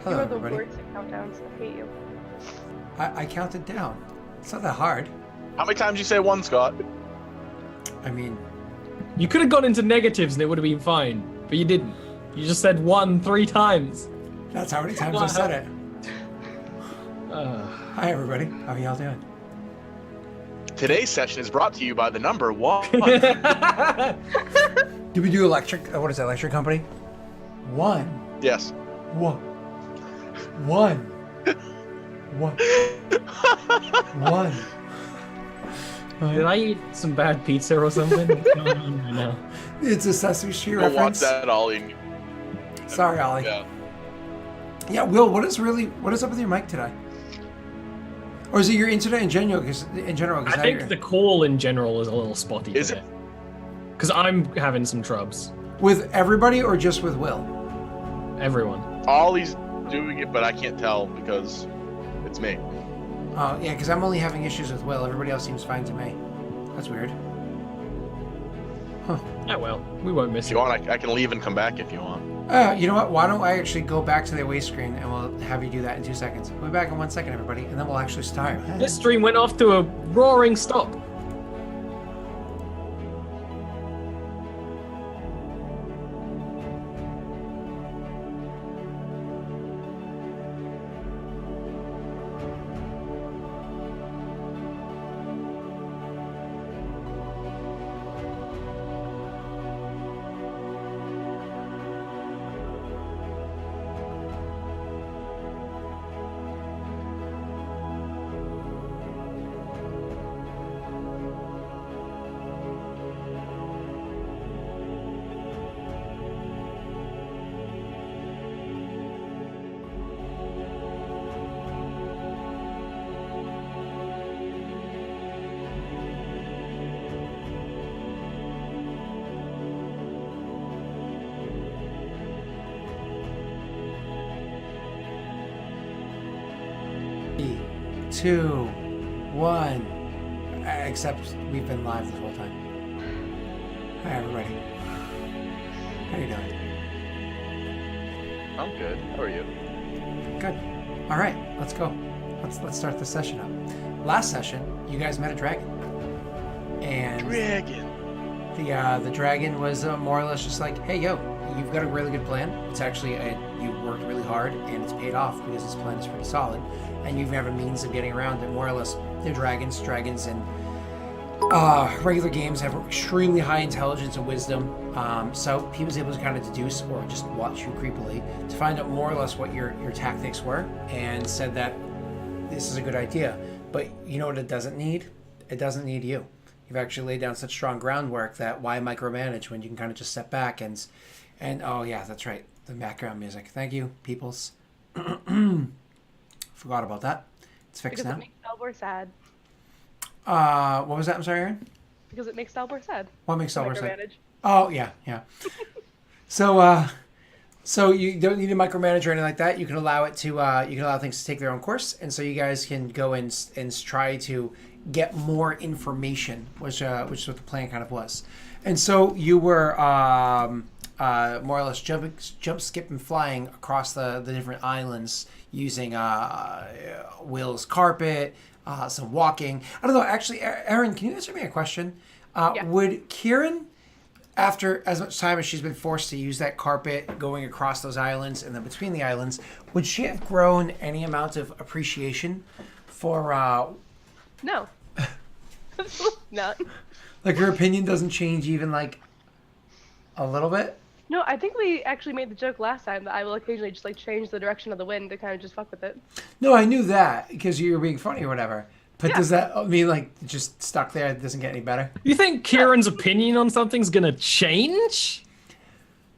Hello, You are the everybody. worst at countdowns. I hate you. I counted down. It's not that hard. How many times did you say one, Scott? I mean, You could have gone into negatives and it would have been fine, but you didn't. You just said 1 3 times. That's how many times I said it. Hi, everybody. How y'all doing? Today's session is brought to you by the number 1. Do we do electric? What is that, electric company? 1. Yes. 1. 1. 1. 1. Did I eat some bad pizza or something? What's going on right now? It's a Sesame Street Don't watch reference. that, Ollie. Sorry, Ollie. Yeah. Yeah, Will, what is up with your mic today? Or is it your internet in general? Because I think the call in general is a little spotty. Is it? Because I'm having some trubs. With everybody or just with Will? Everyone. Ollie's doing it, but I can't tell because it's me. Oh, yeah, because I'm only having issues with Will. Everybody else seems fine to me. That's weird. Huh. Oh well, we won't miss If it. you want, I can leave and come back if you want. You know what? Why don't I actually go back to the away screen and we'll have you do that in 2 seconds. We'll be back in 1 second, everybody, and then we'll actually start. This stream went off to a roaring stop. Three, 2, 1. Except we've been live this whole time. Hi, everybody. How you doing? I'm good. How are you? Good. All right, let's go. Let's start the session up. Last session, you guys met a dragon, and Dragon. the dragon was more or less just like, hey, yo, you've got a really good plan. It's actually you worked really hard, and it's paid off because this plan is pretty solid, and you have a means of getting around it. More or less, they're dragons, and regular games have extremely high intelligence and wisdom. So he was able to kind of deduce or just watch you creepily to find out more or less what your tactics were, and said that this is a good idea. But you know what it doesn't need? It doesn't need you. You've actually laid down such strong groundwork that why micromanage when you can kind of just step back and oh yeah, that's right, the background music. Thank you, peoples. Forgot about that. It's fixed Because now. it makes Dalbor sad. What was that? I'm sorry, Aaron? Because it makes Dalbor sad. What makes Silver say? Micromanage. Oh, yeah. So you don't need a micromanager or anything like that. You can allow it to, you can allow things to take their own course. And so you guys can go and try to get more information, which is what the plan kind of was. And so you were, more or less jump, skip, and flying across the different islands using, Will's carpet, some walking. I don't know. Actually, Aaron, can you answer me a question? Yeah. Would Kyrann, after as much time as she's been forced to use that carpet going across those islands and then between the islands, would she have grown any amount of appreciation for, No. Not. like her opinion doesn't change even like a little bit? No, I think we actually made the joke last time that I will occasionally just like change the direction of the wind to kind of just fuck with it. No, I knew that because you were being funny or whatever. But Yeah. does that mean like just stuck there? It doesn't get any better? You think Kieran's opinion on something's gonna change?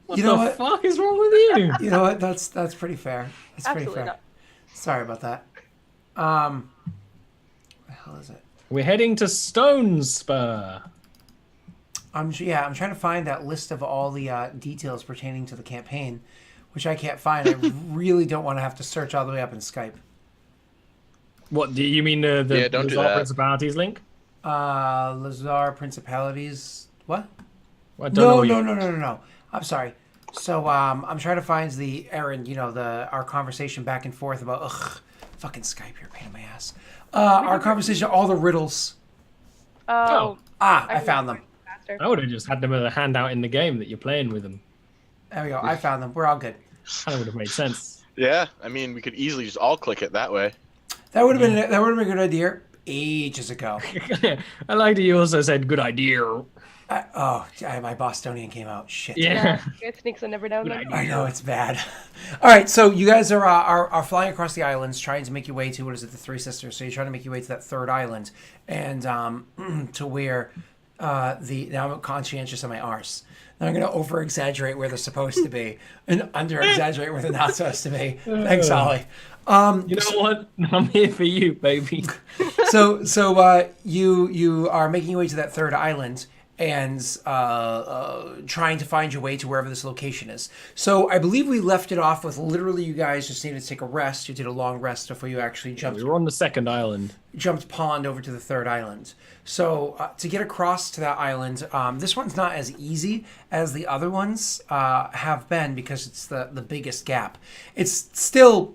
What You know the what? fuck is wrong with you? You know what? That's pretty fair. That's pretty Absolutely fair. not. Sorry about that. What the hell is it? We're heading to Stone Spur. I'm trying to find that list of all the details pertaining to the campaign, which I can't find. I really don't want to have to search all the way up in Skype. What do you mean the Yeah, don't do Lhazaar that. Principalities link? Lhazaar Principalities. What? I don't know No, what no, you- no, no, no, no. I'm sorry. So I'm trying to find the Aaron, our conversation back and forth about fucking Skype, you're a pain in my ass. Our conversation, all the riddles. Oh. I found them. Faster. I would have just had them as a handout in the game that you're playing with them. There we go. I found them. We're all good. That would have made sense. Yeah, I mean, we could easily just all click it that way. That would have been a good idea ages ago. I like that you also said good idea. My Bostonian came out. Shit. Yeah. It sneaks in every now and then. I know it's bad. All right, so you guys are flying across the islands, trying to make your way to what is it, the Three Sisters? So you're trying to make your way to that third island, and to where now I'm conscientious of my arse. Now I'm going to over exaggerate where they're supposed to be, and under exaggerate where they're not supposed to be. Thanks, Ollie. You know what? I'm here for you, baby. So you are making your way to that third island and trying to find your way to wherever this location is. So I believe we left it off with literally you guys just needed to take a rest. You did a long rest before you actually jumped. We were on the second island. Jumped pond over to the third island. So to get across to that island, this one's not as easy as the other ones have been because it's the biggest gap. It's still.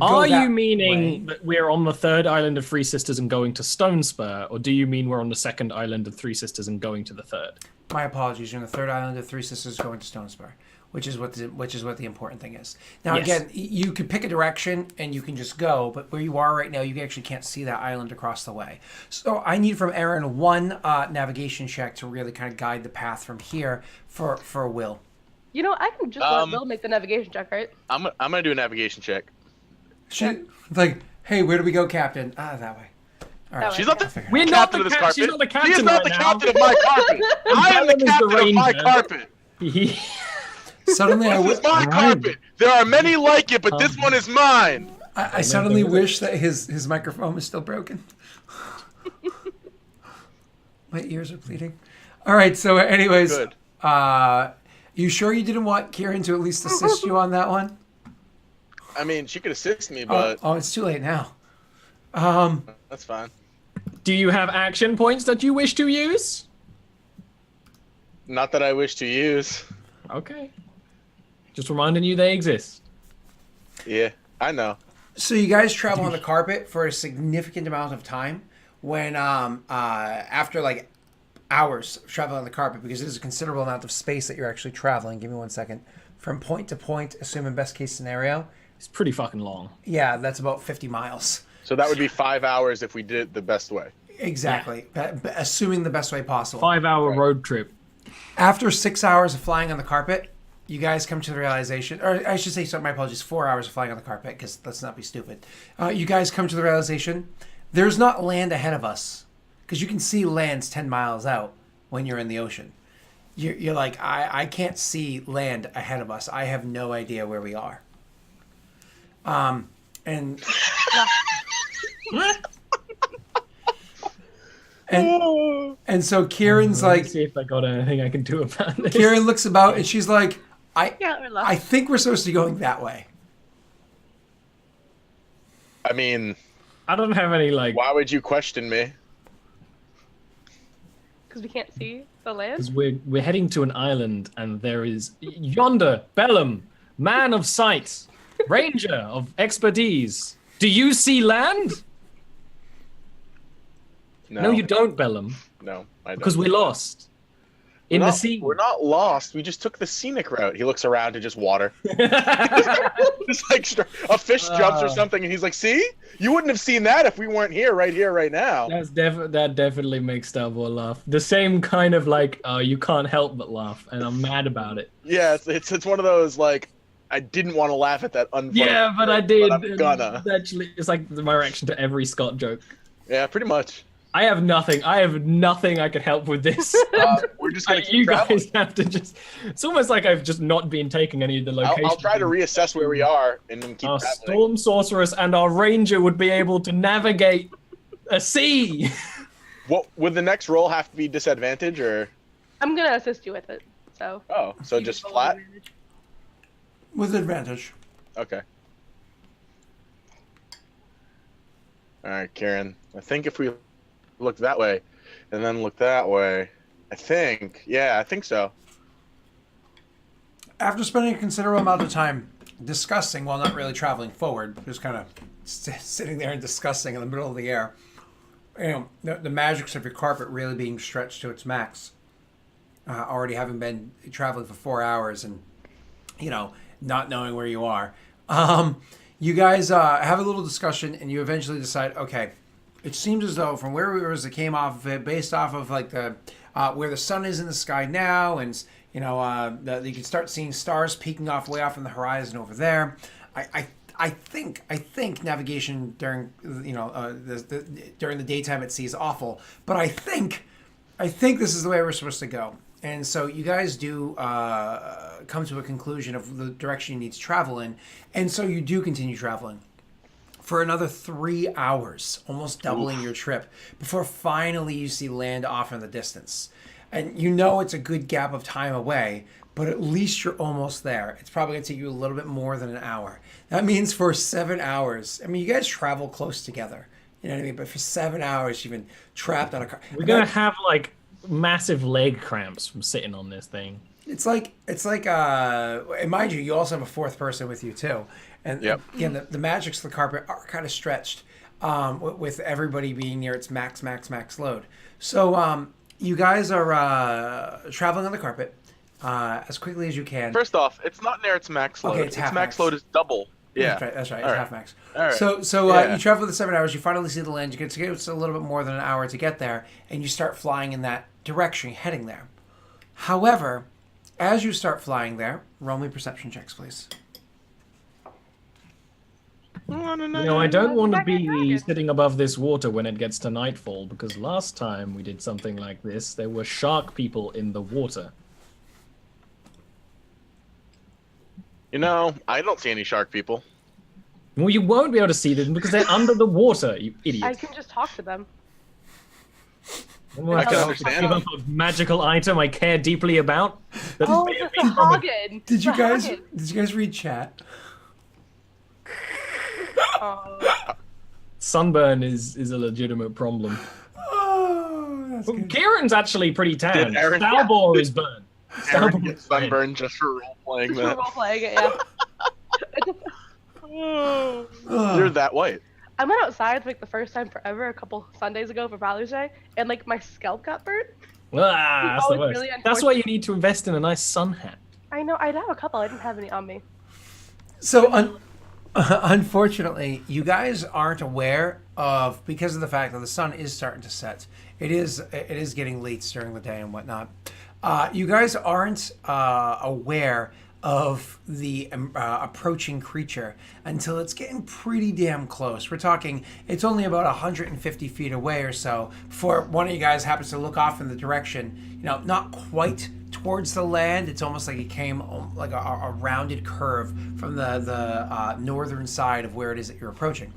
Are you meaning that we're on the third island of Three Sisters and going to Stone Spur, or do you mean we're on the second island of Three Sisters and going to the third? My apologies. You're on the third island of Three Sisters going to Stone Spur, which is what the important thing is. Now, Yes. again, you could pick a direction and you can just go, but where you are right now, you actually can't see that island across the way. So I need from Aaron one navigation check to really kind of guide the path from here for Will. You know, I can just let Will make the navigation check, right? I'm gonna do a navigation check. Like, hey, where do we go, Captain? That way. All right. She's not the We're captain not the of this cap- carpet. she's not the She captain is not right the now. captain of my carpet. I am the Bellum is the captain of my ranger. carpet. Suddenly, This is my carpet. There are many like it, but this one is mine. I suddenly wish that his microphone was still broken. My ears are bleeding. All right, so anyways, Good. you sure you didn't want Kyrann to at least assist you on that one? I mean, she could assist me, but It's too late now. that's fine. Do you have action points that you wish to use? Not that I wish to use. Okay. Just reminding you they exist. Yeah, I know. So you guys travel on the carpet for a significant amount of time. When after like hours of traveling on the carpet, because it is a considerable amount of space that you're actually traveling. Give me 1 second. From point to point, assuming best case scenario. It's pretty fucking long. Yeah, that's about 50 miles. So that would be 5 hours if we did it the best way. Exactly. Assuming the best way possible. 5-hour road trip. After 6 hours of flying on the carpet, you guys come to the realization, or I should say, sorry, my apologies, 4 hours of flying on the carpet, because let's not be stupid. You guys come to the realization, there's not land ahead of us, because you can see land's 10 miles out when you're in the ocean. You're like, I can't see land ahead of us. I have no idea where we are. And and so Kieran's like, Let's see if I got anything I can do about this. Kyrann looks about and she's like, Yeah, we're lost. I think we're supposed to be going that way. I mean, I don't have any like. why would you question me? Because we can't see the land. Because we're heading to an island, and there is yonder Bellum, man of sight, ranger of expertise. Do you see land? No, you don't, Bellum, No, I don't. because we're lost in the sea. We're not lost. We just took the scenic route. He looks around to just water. Just like a fish jumps or something, and he's like, "See, you wouldn't have seen that if we weren't here, right now." That definitely makes Starboy laugh. The same kind of like, you can't help but laugh, and I'm mad about it. Yeah, it's one of those like, I didn't want to laugh at that unfunny. Yeah, but I did. But I'm gonna. Actually, it's like my reaction to every Scott joke. Yeah, pretty much. I have nothing I could help with this. We're just gonna You keep traveling. guys have to just. It's almost like I've just not been taking any of the locations. I'll try to reassess where we are and then keep Our traveling. storm sorceress and our ranger would be able to navigate a sea. What would the next roll have to be disadvantage or? I'm gonna assist you with it. So. Oh, so you just roll flat? advantage. With advantage. Okay. All right, Kyrann. I think if we look that way and then look that way, I think so. After spending a considerable amount of time discussing, while not really traveling forward, just kind of sitting there and discussing in the middle of the air, you know, the magics of your carpet really being stretched to its max. Already having been traveling for 4 hours and, you know, not knowing where you are. You guys have a little discussion, and you eventually decide, okay, it seems as though from where we were as it came off of it, based off of like the where the sun is in the sky now, and you can start seeing stars peeking off way off in the horizon over there. I think navigation during during the daytime at sea is awful, but I think this is the way we're supposed to go. And so you guys do come to a conclusion of the direction you need to travel in, and so you do continue traveling for another 3 hours, almost doubling your trip, before finally you see land off in the distance. And you know it's a good gap of time away, but at least you're almost there. It's probably going to take you a little bit more than an hour. That means for 7 hours, I mean, you guys travel close together, you know what I mean? But for 7 hours, you've been trapped on a car. We're going to have, like, massive leg cramps from sitting on this thing. It's like and mind you also have a fourth person with you too, and again the magics of the carpet are kind of stretched, with everybody being near its max load. So you guys are traveling on the carpet as quickly as you can. First off, it's not near its max load. Okay, it's half max max. load is double. Yeah, that's right. It's All right. half max. All right. So Yeah. you travel the 7 hours. You finally see the land. It's a little bit more than an hour to get there, and you start flying in that direction, heading there. However, as you start flying there, roll me perception checks, please. I don't want to be sitting above this water when it gets to nightfall, because last time we did something like this, there were shark people in the water. I don't see any shark people. Well, you won't be able to see them because they're under the water, you idiot. I can just talk to them. I can understand give up a magical item I care deeply about. That Oh, may have the been from a- Hagen. Did you The guys read chat? Hagen. Sunburn is a legitimate problem. Oh, that's Well, good. Kieran's actually pretty tan. Did Aaron- Stalbor is burned. Aaron Stalbor gets is burned. sunburned just for role playing We're that. role playing it, yeah. You're that white. I went outside like the first time forever a couple Sundays ago for Father's Day, and like my scalp got burnt. Ah, that's the always worst. really That's why you need to invest in a nice sun hat. I know, I'd have a couple. I didn't have any on me. So, unfortunately, you guys aren't aware of, because of the fact that the sun is starting to set. It is getting late during the day and whatnot. You guys aren't aware of the approaching creature until it's getting pretty damn close. We're talking, it's only about 150 feet away or so before one of you guys happens to look off in the direction, not quite towards the land. It's almost like it came like a rounded curve from the northern side of where it is that you're approaching.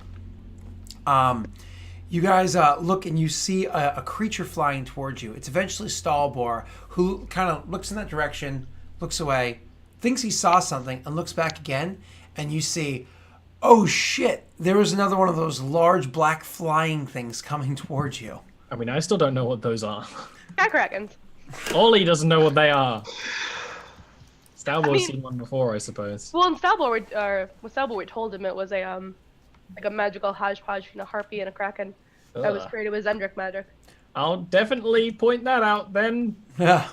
You guys look and you see a creature flying towards you. It's eventually Stalbor, who kind of looks in that direction, looks away, thinks he saw something, and looks back again, and you see, oh shit, there was another one of those large black flying things coming towards you. I mean, I still don't know what those are. Sky Krakens. Ollie doesn't know what they are. Stalbor's I mean- seen one before, I suppose. Well, in Stalbor, we told him it was a like a magical hodgepodge between a harpy and a kraken that was Ugh. created with Zendrick magic. I'll definitely point that out then. Yeah.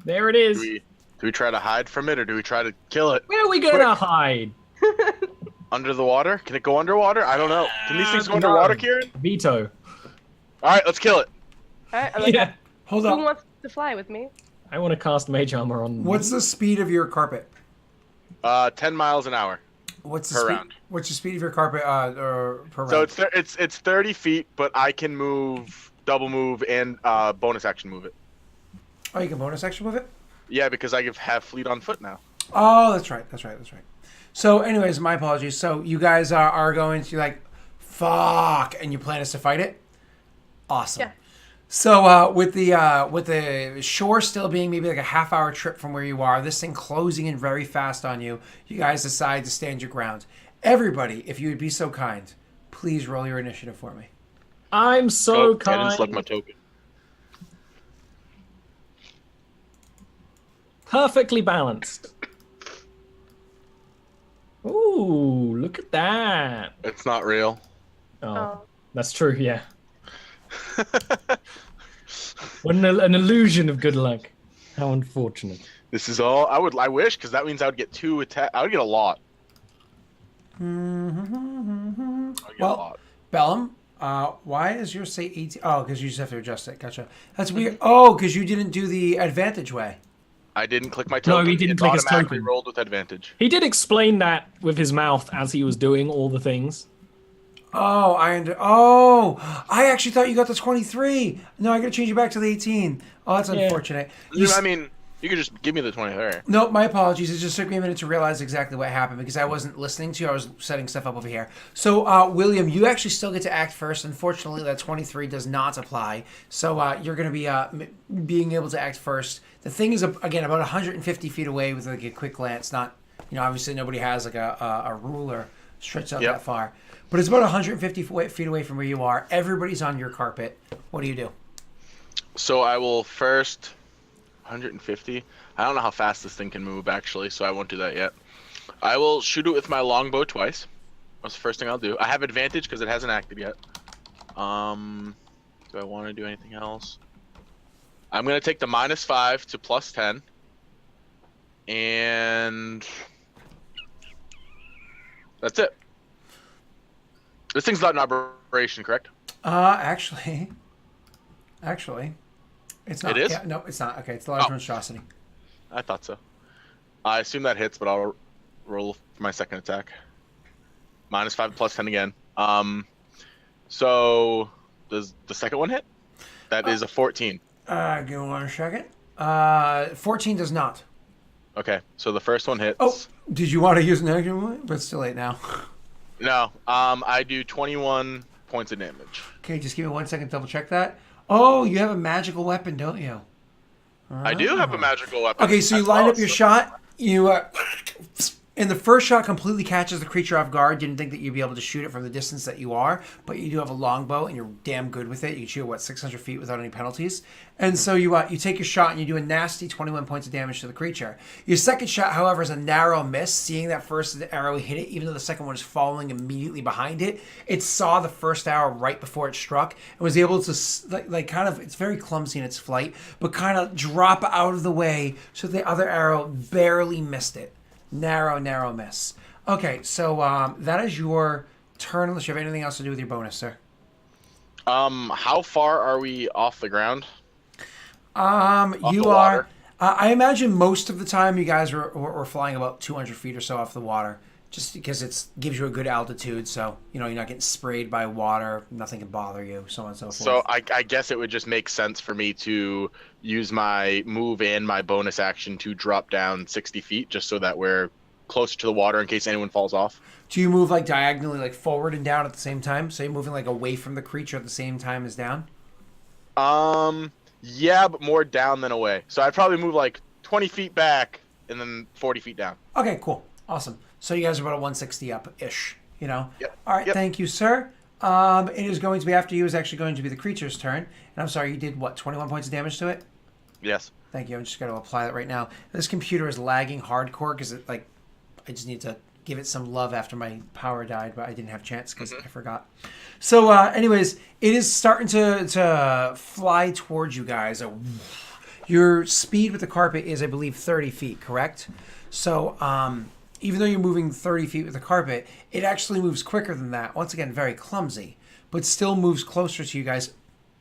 There it is. Do we try to hide from it, or do we try to kill it Where are we gonna hide? under the water? Can it go underwater? I don't know. Can these things go No. underwater, Kyrann? Veto. All right, let's kill it. Alright, I'm like, Yeah. Hold who up. wants to fly with me? I want to cast Mage Armor on. What's the speed of your carpet? 10 miles an hour. What's the Per speed? round. What's the speed of your carpet or per So round? it's 30 feet, but I can move, double move, and bonus action move it. Oh, you can bonus action with it? Yeah, because I have fleet on foot now. Oh, that's right. So, anyways, my apologies. So, you guys are going to like, fuck, and your plan is to fight it? Awesome. Yeah. So, with the shore still being maybe like a half-hour trip from where you are, this thing closing in very fast on you, you guys decide to stand your ground. Everybody, if you would be so kind, please roll your initiative for me. I'm so I didn't select my kind. token. Perfectly balanced. Ooh, look at that. It's not real. Oh, Oh. that's true. Yeah. What an illusion of good luck. How unfortunate. This is all I wish, because that means I would get 2 attack. I would get a lot. I'll get a Well, lot. Bellum, why is yours say 18? Oh, because you just have to adjust it. Gotcha. That's weird. Oh, because you didn't do the advantage way. I didn't click my No, token. he didn't It click his automatically token. rolled with advantage. He did explain that with his mouth as he was doing all the things. Oh, I actually thought you got the 23. No, I got to change you back to the 18. Oh, that's Yeah. unfortunate. I mean, you could just give me the 23. No, my apologies. It just took me a minute to realize exactly what happened because I wasn't listening to you. I was setting stuff up over here. So, William, you actually still get to act first. Unfortunately, that 23 does not apply. So, you're going to be being able to act first. The thing is, again, about 150 feet away with like a quick glance. Not, obviously nobody has like a ruler stretched out that far. But it's about 150 feet away from where you are. Everybody's on your carpet. What do you do? So I will first 150. I don't know how fast this thing can move actually, so I won't do that yet. I will shoot it with my longbow twice. That's the first thing I'll do. I have advantage because it hasn't acted yet. Do I want to do anything else? I'm gonna take the -5 to +10, and that's it. This thing's not an operation, correct? Actually, it's not. It is? Yeah, no, it's not. Okay, it's the large monstrosity. I thought so. I assume that hits, but I'll roll for my second attack. -5 +10 again. So does the second one hit? That is a 14. Give me 1 second. 14 does not. Okay, so the first one hits. Oh, did you want to use an action point? But it's too late now. No. I do 21 points of damage. Okay, just give me 1 second to double check that. Oh, you have a magical weapon, don't you? I do have a magical weapon. Okay, so you as line well, up your so- shot. You and the first shot completely catches the creature off guard. Didn't think that you'd be able to shoot it from the distance that you are, but you do have a longbow and you're damn good with it. You can shoot 600 feet without any penalties. And so you take your shot and you do a nasty 21 points of damage to the creature. Your second shot, however, is a narrow miss. Seeing that first arrow hit it, even though the second one is following immediately behind it, it saw the first arrow right before it struck and was able to kind of. It's very clumsy in its flight, but kind of drop out of the way so the other arrow barely missed it. Narrow miss. Okay, so that is your turn. Unless you have anything else to do with your bonus, sir. How far are we off the ground? You the are. water? I imagine most of the time you guys were flying about 200 feet or so off the water, just because it gives you a good altitude. So you're not getting sprayed by water. Nothing can bother you. So on and so forth. So I guess it would just make sense for me to use my move and my bonus action to drop down 60 feet, just so that we're closer to the water in case anyone falls off. Do you move diagonally, forward and down at the same time? So you're moving away from the creature at the same time as down? Yeah, but more down than away. So I'd probably move 20 feet back and then 40 feet down. Okay, cool. Awesome. So you guys are about a 160 up-ish, Yep. All right, Yep. Thank you, sir. It is going to be, after you, is actually going to be the creature's turn. And I'm sorry, you did 21 points of damage to it? Yes. Thank you. I'm just going to apply that right now. This computer is lagging hardcore because I just need to give it some love after my power died, but I didn't have a chance because I forgot. So, anyways, it is starting to fly towards you guys. Your speed with the carpet is, I believe, 30 feet, correct? So, even though you're moving 30 feet with the carpet, it actually moves quicker than that. Once again, very clumsy, but still moves closer to you guys.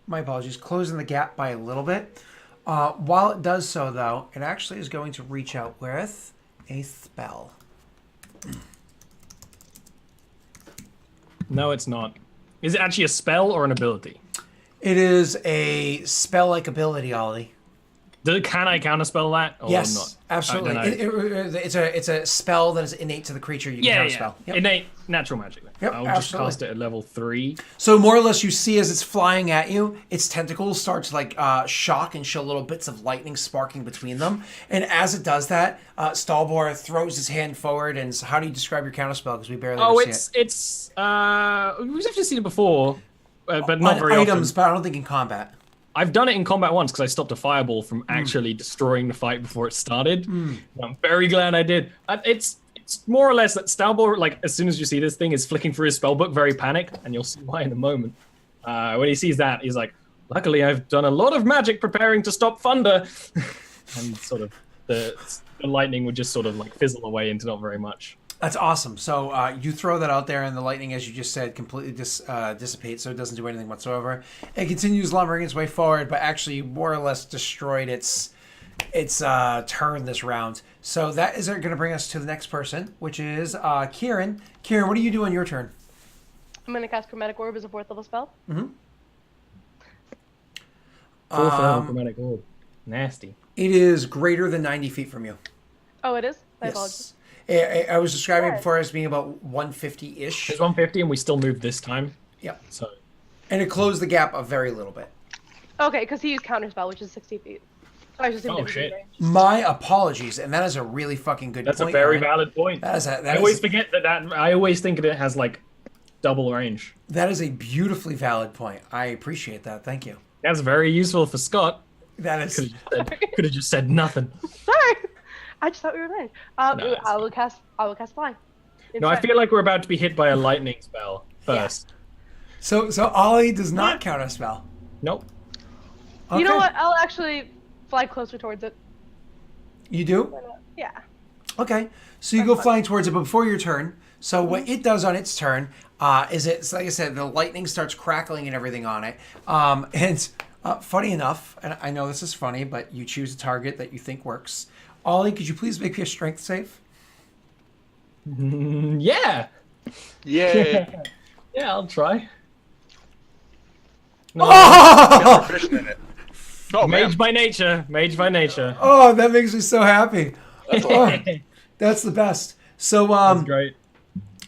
My apologies, closing the gap by a little bit. While it does so, though, it actually is going to reach out with a spell. No, it's not. Is it actually a spell or an ability? It is a spell-like ability, Ollie. Can I counterspell that or Yes, not? absolutely. I don't know. It's a spell that is innate to the creature. You can counterspell. Yep. Innate natural magic. Then. Yep, I'll just absolutely. cast it at level 3. So more or less, you see as it's flying at you, its tentacles start to shock and show little bits of lightning sparking between them. And as it does that, Stalbor throws his hand forward. And so how do you describe your counterspell? Because we barely ever see it. It's we've actually seen it before, but not On very items, often. but I don't think in combat. I've done it in combat once because I stopped a fireball from actually destroying the fight before it started. I'm very glad I did. It's more or less that Stalbor, as soon as you see this thing, is flicking through his spellbook, very panicked, and you'll see why in a moment. When he sees that, he's like, luckily I've done a lot of magic preparing to stop thunder. And sort of the lightning would just sort of fizzle away into not very much. That's awesome. So you throw that out there, and the lightning, as you just said, completely dissipates, so it doesn't do anything whatsoever. It continues lumbering its way forward, but actually more or less destroyed its turn this round. So that is going to bring us to the next person, which is Kyrann. Kyrann, what do you do on your turn? I'm gonna cast Chromatic Orb as a 4th level spell. Fourth level chromatic orb. Nasty. It is greater than 90 feet from you. Oh, it is? My apologies. I was describing it before as being about 150-ish. It's 150, and we still moved this time. Yep. So. And it closed the gap a very little bit. Okay, because he used Counterspell, which is 60 feet. So I just assumed Oh, it was in shit. range. My apologies, and that is a really fucking good That's point. a very Aaron. valid point. I I always forget that. I always think it has like double range. That is a beautifully valid point. I appreciate that. Thank you. That's very useful for Scott. That is. Could have just said nothing. Sorry! I just thought we were in range. No, I will cast Fly. No, I feel like we're about to be hit by a lightning spell first. So Ollie does not count a spell. Nope. Okay. You know what? I'll actually fly closer towards it. You do? Why not? Yeah. Okay. So you go flying towards it, but before your turn. So what it does on its turn is it's like I said, the lightning starts crackling and everything on it. And funny enough, and I know this is funny, but you choose a target that you think works. Ollie, could you please make me a strength save? Yeah. Yay! Yeah, I'll try. Oh! Proficient in it. Oh Mage man, by nature. Mage by nature. Oh, that makes me so happy. that's Oh, that's the best. So That's great.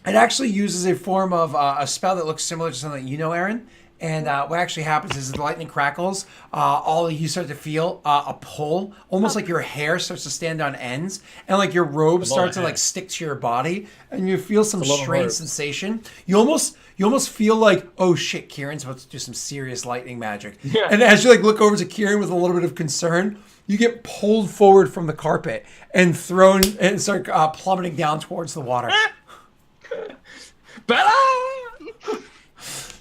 it actually uses a form of a spell that looks similar to something that you know, Aaron. And what actually happens is the lightning crackles. All you start to feel a pull, almost like your hair starts to stand on ends, and like your robe starts to like stick to your body, and you feel some a lot of strange rope. sensation. You almost feel like, oh shit, Kieran's about to do some serious lightning magic. Yeah. And as you like look over to Kyrann with a little bit of concern, you get pulled forward from the carpet and thrown and start plummeting down towards the water. Bella!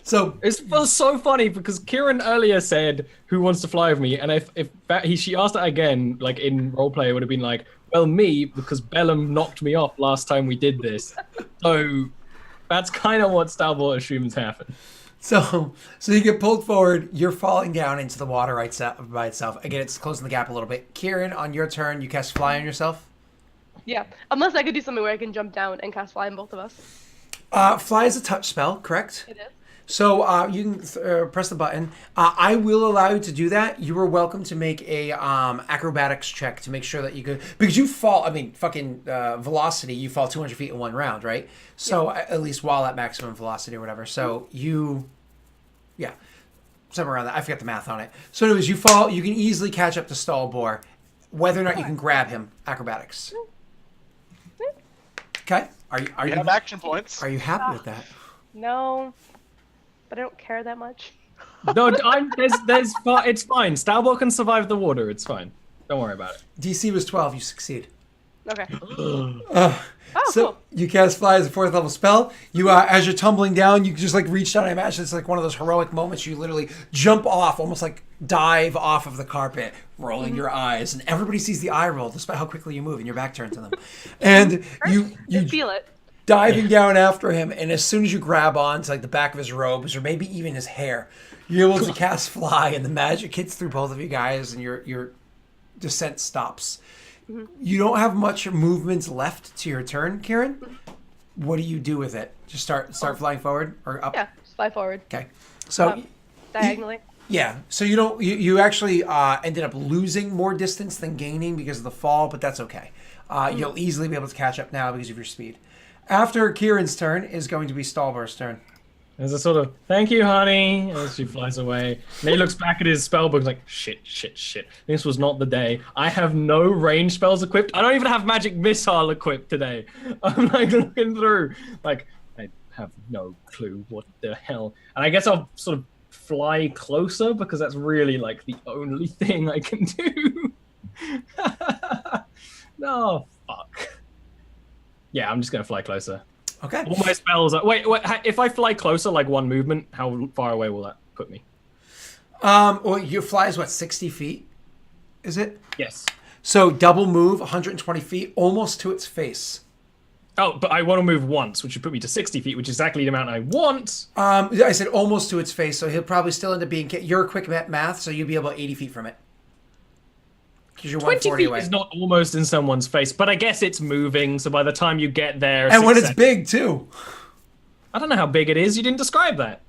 So It was so funny because Kyrann earlier said, "Who wants to fly with me?" And if she asked that again, like in roleplay, it would have been like, "Well, me, because Bellum knocked me off last time we did this." So that's kind of what Stalbor assumes happened. So you get pulled forward. You're falling down into the water by itself. Again, it's closing the gap a little bit. Kyrann, on your turn, you cast Fly on yourself. Yeah. Unless I could do something where I can jump down and cast Fly on both of us. Fly is a touch spell, correct? It is. So you can press the button. I will allow you to do that. You are welcome to make a acrobatics check to make sure that you could, because you fall. I mean, fucking velocity. You fall 200 feet in one round, right? So at least while at maximum velocity or whatever. So somewhere around that. I forget the math on it. So anyways, you fall. You can easily catch up to Stalbor. Whether or not you can grab him, acrobatics. Okay. Are we you have action points. are you happy with that? No. But I don't care that much. No, it's fine. Stalbor can survive the water. It's fine. Don't worry about it. DC was 12. You succeed. Okay. So Cool. you cast Fly as a 4th level spell. You, as you're tumbling down, you just like reach down. I imagine it's like one of those heroic moments. You literally jump off, almost like dive off of the carpet, rolling your eyes, and everybody sees the eye roll, despite how quickly you move, and your back turned to them. And you Feel it. diving down after him, and as soon as you grab on to like the back of his robes or maybe even his hair, you're able to cast Fly, and the magic hits through both of you guys, and your descent stops. You don't have much movements left to your turn, Kyrann. What do you do with it? Just start flying forward or up? Yeah. Just fly forward. Okay. So Diagonally. yeah. So you actually ended up losing more distance than gaining because of the fall, but that's okay. You'll easily be able to catch up now because of your speed. After Kieran's turn is going to be Stalbor's turn. There's a sort of "thank you, honey" as she flies away. And he looks back at his spellbook and is like, shit. This was not the day. I have no range spells equipped. I don't even have magic missile equipped today. I'm like looking through, like I have no clue what the hell. And I guess I'll sort of fly closer because that's really like the only thing I can do. No, fuck. Yeah, I'm just gonna fly closer. Okay. All my spells are... Wait, if I fly closer, like one movement, how far away will that put me? Well, your fly is what, 60 feet? Is it? Yes. So double move, 120 feet, almost to its face. Oh, but I want to move once, which would put me to 60 feet, which is exactly the amount I want. I said almost to its face, so he'll probably still end up being. You're a quick math, so you'll be about 80 feet from it. Because you're 20 140 feet away. is not almost in someone's face, but I guess it's moving, so by the time you get there... And when it's big, too. I don't know how big it is. You didn't describe that.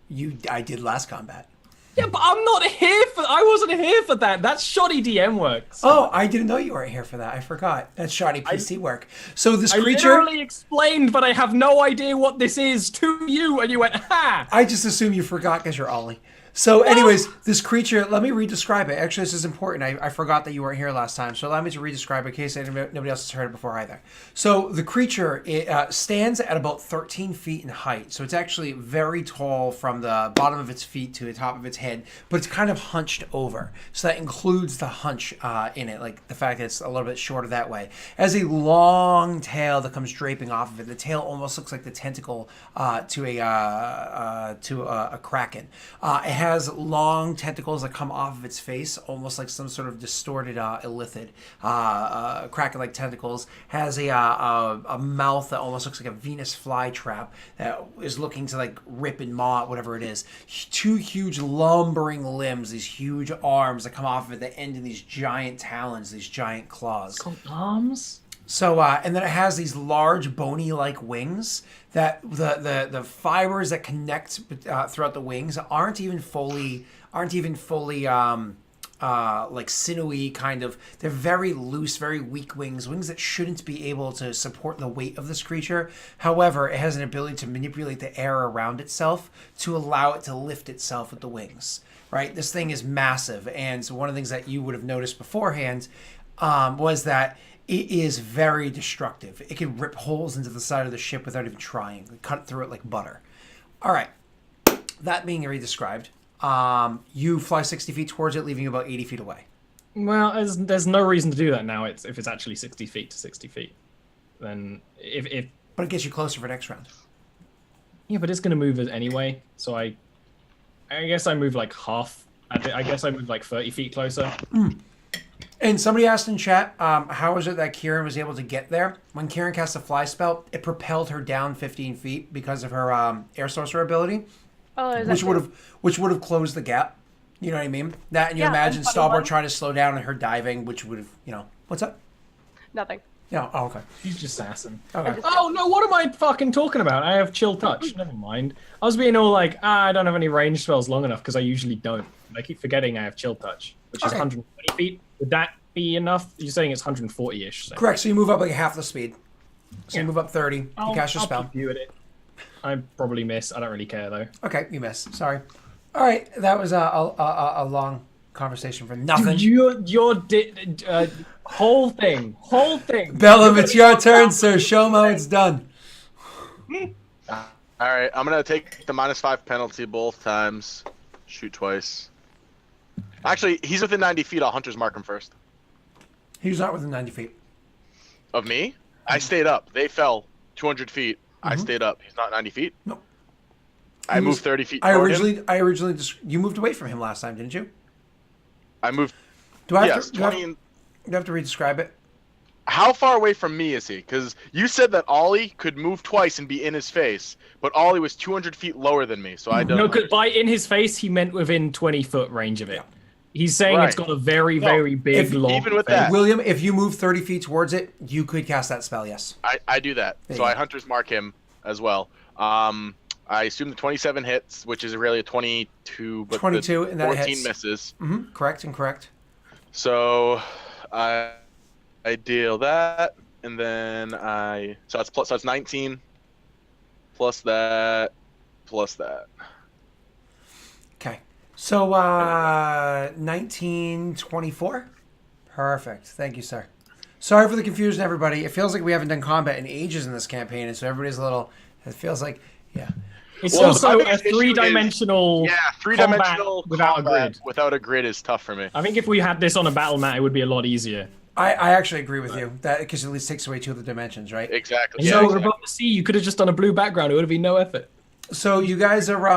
I did last combat. Yeah, but I'm not here for... I wasn't here for that. That's shoddy DM work. Oh, I didn't know you weren't here for that. I forgot. That's shoddy PC work. So this I creature... literally explained, but I have no idea what this is to you, and you went, ha! I just assume you forgot because you're Ollie. So anyways, this creature, let me re-describe it. Actually, this is important. I forgot that you weren't here last time, so allow me to re-describe it in case nobody else has heard it before either. So the creature stands at about 13 feet in height. So it's actually very tall from the bottom of its feet to the top of its head, but it's kind of hunched over. So that includes the hunch in it, like the fact that it's a little bit shorter that way. It has a long tail that comes draping off of it. The tail almost looks like the tentacle to a kraken. It has long tentacles that come off of its face, almost like some sort of distorted illithid. Kraken-like tentacles. Has a mouth that almost looks like a Venus flytrap that is looking to like rip and maw at whatever it is. Two huge lumbering limbs, these huge arms that come off of it that end in these giant talons, these giant claws. It's called arms? So, and then it has these large bony-like wings that the fibers that connect throughout the wings aren't even fully like sinewy kind of. They're very loose, very weak wings that shouldn't be able to support the weight of this creature. However, it has an ability to manipulate the air around itself to allow it to lift itself with the wings. Right? This thing is massive, and so one of the things that you would have noticed beforehand was that it is very destructive. It can rip holes into the side of the ship without even trying. Cut through it like butter. All right. That being re-described, you fly 60 feet towards it, leaving you about 80 feet away. Well, there's no reason to do that now. If it's actually 60 feet to 60 feet, then if but it gets you closer for next round. Yeah, but it's gonna move it anyway. So I guess I move like half. I guess I move like 30 feet closer. And somebody asked in chat, how is it that Kyrann was able to get there? When Kyrann cast a fly spell, it propelled her down 15 feet because of her air sorcerer ability, Oh, which would have closed the gap. You know what I mean? That, and you Yeah, imagine I'm Stalbart trying to slow down and her diving, which would have, what's up? Nothing. Yeah. Oh, okay. He's just assassin. Okay. Oh no! What am I fucking talking about? I have chill touch. Never mind. I was being all like, I don't have any range spells long enough because I usually don't. And I keep forgetting I have chill touch, which is Okay. 120 feet. Would that be enough? You're saying it's 140-ish. So. Correct. So you move up like half the speed. So you Yeah. move up 30. You cast your I'll spell. keep you at it. I probably miss. I don't really care though. Okay, you miss. Sorry. All right, that was a long conversation for nothing. Your whole thing. Bellum, it's your turn, sir. Show 'em how it's done. All right, I'm gonna take the -5 penalty both times. Shoot twice. Actually, he's within 90 feet. I'll hunter's mark him first. He's not within 90 feet. Of me? I stayed up. They fell 200 feet. I stayed up. He's not 90 feet. Nope. I moved 30 feet. I toward him. originally just you moved away from him last time, didn't you? I moved. Do I have Yes, to? Do I 20. have, do I have to re-describe it? How far away from me is he? Because you said that Ollie could move twice and be in his face, but Ollie was 200 feet lower than me, so I don't. No, by in his face, he meant within 20-foot range of it. Yeah. He's saying it's Right. got a very, very big, long even with face. that- William, if you move 30 feet towards it, you could cast that spell. Yes. I do that. There So you I go. hunter's mark him as well. I assume the 27 hits, which is really a 22, but 22, the and that 14 hits. misses. Mm-hmm. Correct and correct. So I deal that, and then so it's 19 plus that plus that. Okay. So 1924. Perfect. Thank you, sir. Sorry for the confusion, everybody. It feels like we haven't done combat in ages in this campaign, and so everybody's a little. It feels like, yeah. It's Well, also my a biggest issue is- three-dimensional. Yeah, three-dimensional without a combat grid. without a grid is tough for me. I think if we had this on a battle mat, it would be a lot easier. I actually agree with you that because it at least takes away two of the dimensions, right? Exactly. You Yeah, know, exactly. above the sea, you could have just done a blue background. It would have been no effort. So you guys are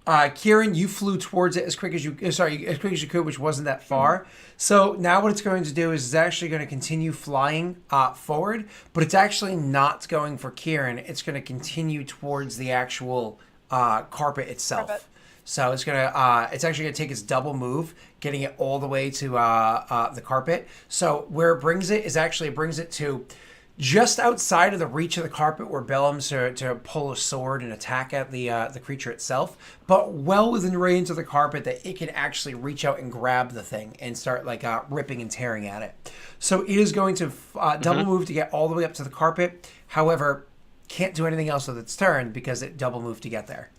Kyrann, you flew towards it as quick as you could, which wasn't that far. So now what it's going to do is it's actually going to continue flying forward, but it's actually not going for Kyrann. It's going to continue towards the actual carpet itself. Carpet. So it's actually gonna take its double move, getting it all the way to the carpet. So where it brings it is actually it brings it to just outside of the reach of the carpet, where Bellum's to pull a sword and attack at the creature itself, but well within range of the carpet that it can actually reach out and grab the thing and start like ripping and tearing at it. So it is going to double move to get all the way up to the carpet. However, can't do anything else with its turn because it double moved to get there.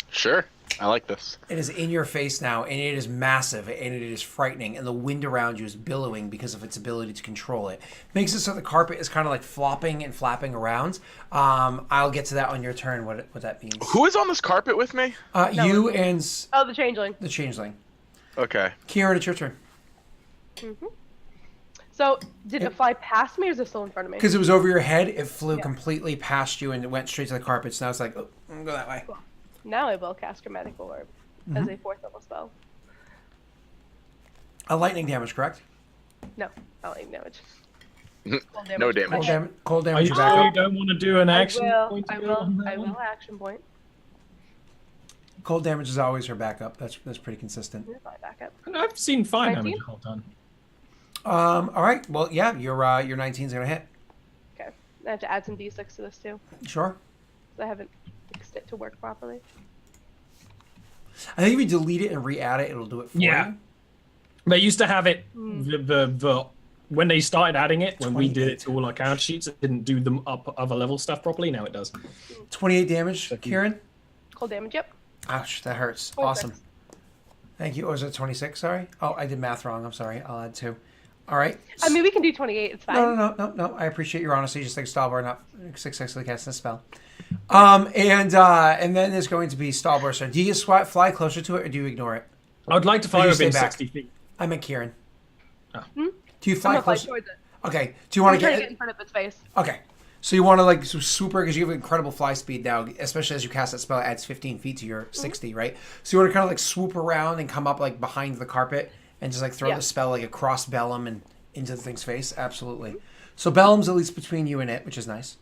Sure. I like this. It is in your face now, and it is massive, and it is frightening, and the wind around you is billowing because of its ability to control it. Makes it so the carpet is kind of like flopping and flapping around. I'll get to that on your turn, what that means. Who is on this carpet with me? You and Oh, the changeling. the changeling. Okay. Kyrann, it's your turn. So, did it fly past me or is it still in front of me? Because it was over your head, it flew Yeah. completely past you and it went straight to the carpet, so now it's like, oh, I'm gonna go that way. Now I will cast Chromatic Orb as a 4th level spell. A lightning damage, correct? No, not like damage. Cold No damage. Cold Are damage, you you back sure you up. don't want to do an action point? I to go on that one? will action point. Cold damage is always her backup. That's pretty consistent. Here's my backup. I've seen fire 19? damage the whole time. All right. Well, yeah, your 19 is gonna hit. Okay. I have to add some d6 to this too. Sure. I haven't fixed it to work properly. I think if you delete it and re-add it, it'll do it for you. They used to have it the when they started adding it, when we did it to all our count sheets, it didn't do them up other level stuff properly. Now it does. 28 damage, Kyrann. Cold damage, yep. Ouch, that hurts. 26. Awesome. Thank you. Oh, was it 26? Sorry. Oh, I did math wrong. I'm sorry. I'll add 2. All right. I mean, we can do 28. It's fine. No. I appreciate your honesty. Just like Stalbar not successfully casting a spell. And then there's going to be Stalbar's turn. Do you fly closer to it or do you ignore it? I would like to Or fly you stay within back? 60 feet. I meant Kyrann. Oh. Do you I'm fly gonna fly closer? towards it. Okay. Do you want I'm to trying get to get in front of its face. Okay. So you want to like swoop her because you have incredible fly speed now, especially as you cast that spell. It adds 15 feet to your 60, right? So you want to kind of like swoop around and come up like behind the carpet and just like throw the spell like across Bellum and into the thing's face. Absolutely. So Bellum's at least between you and it, which is nice.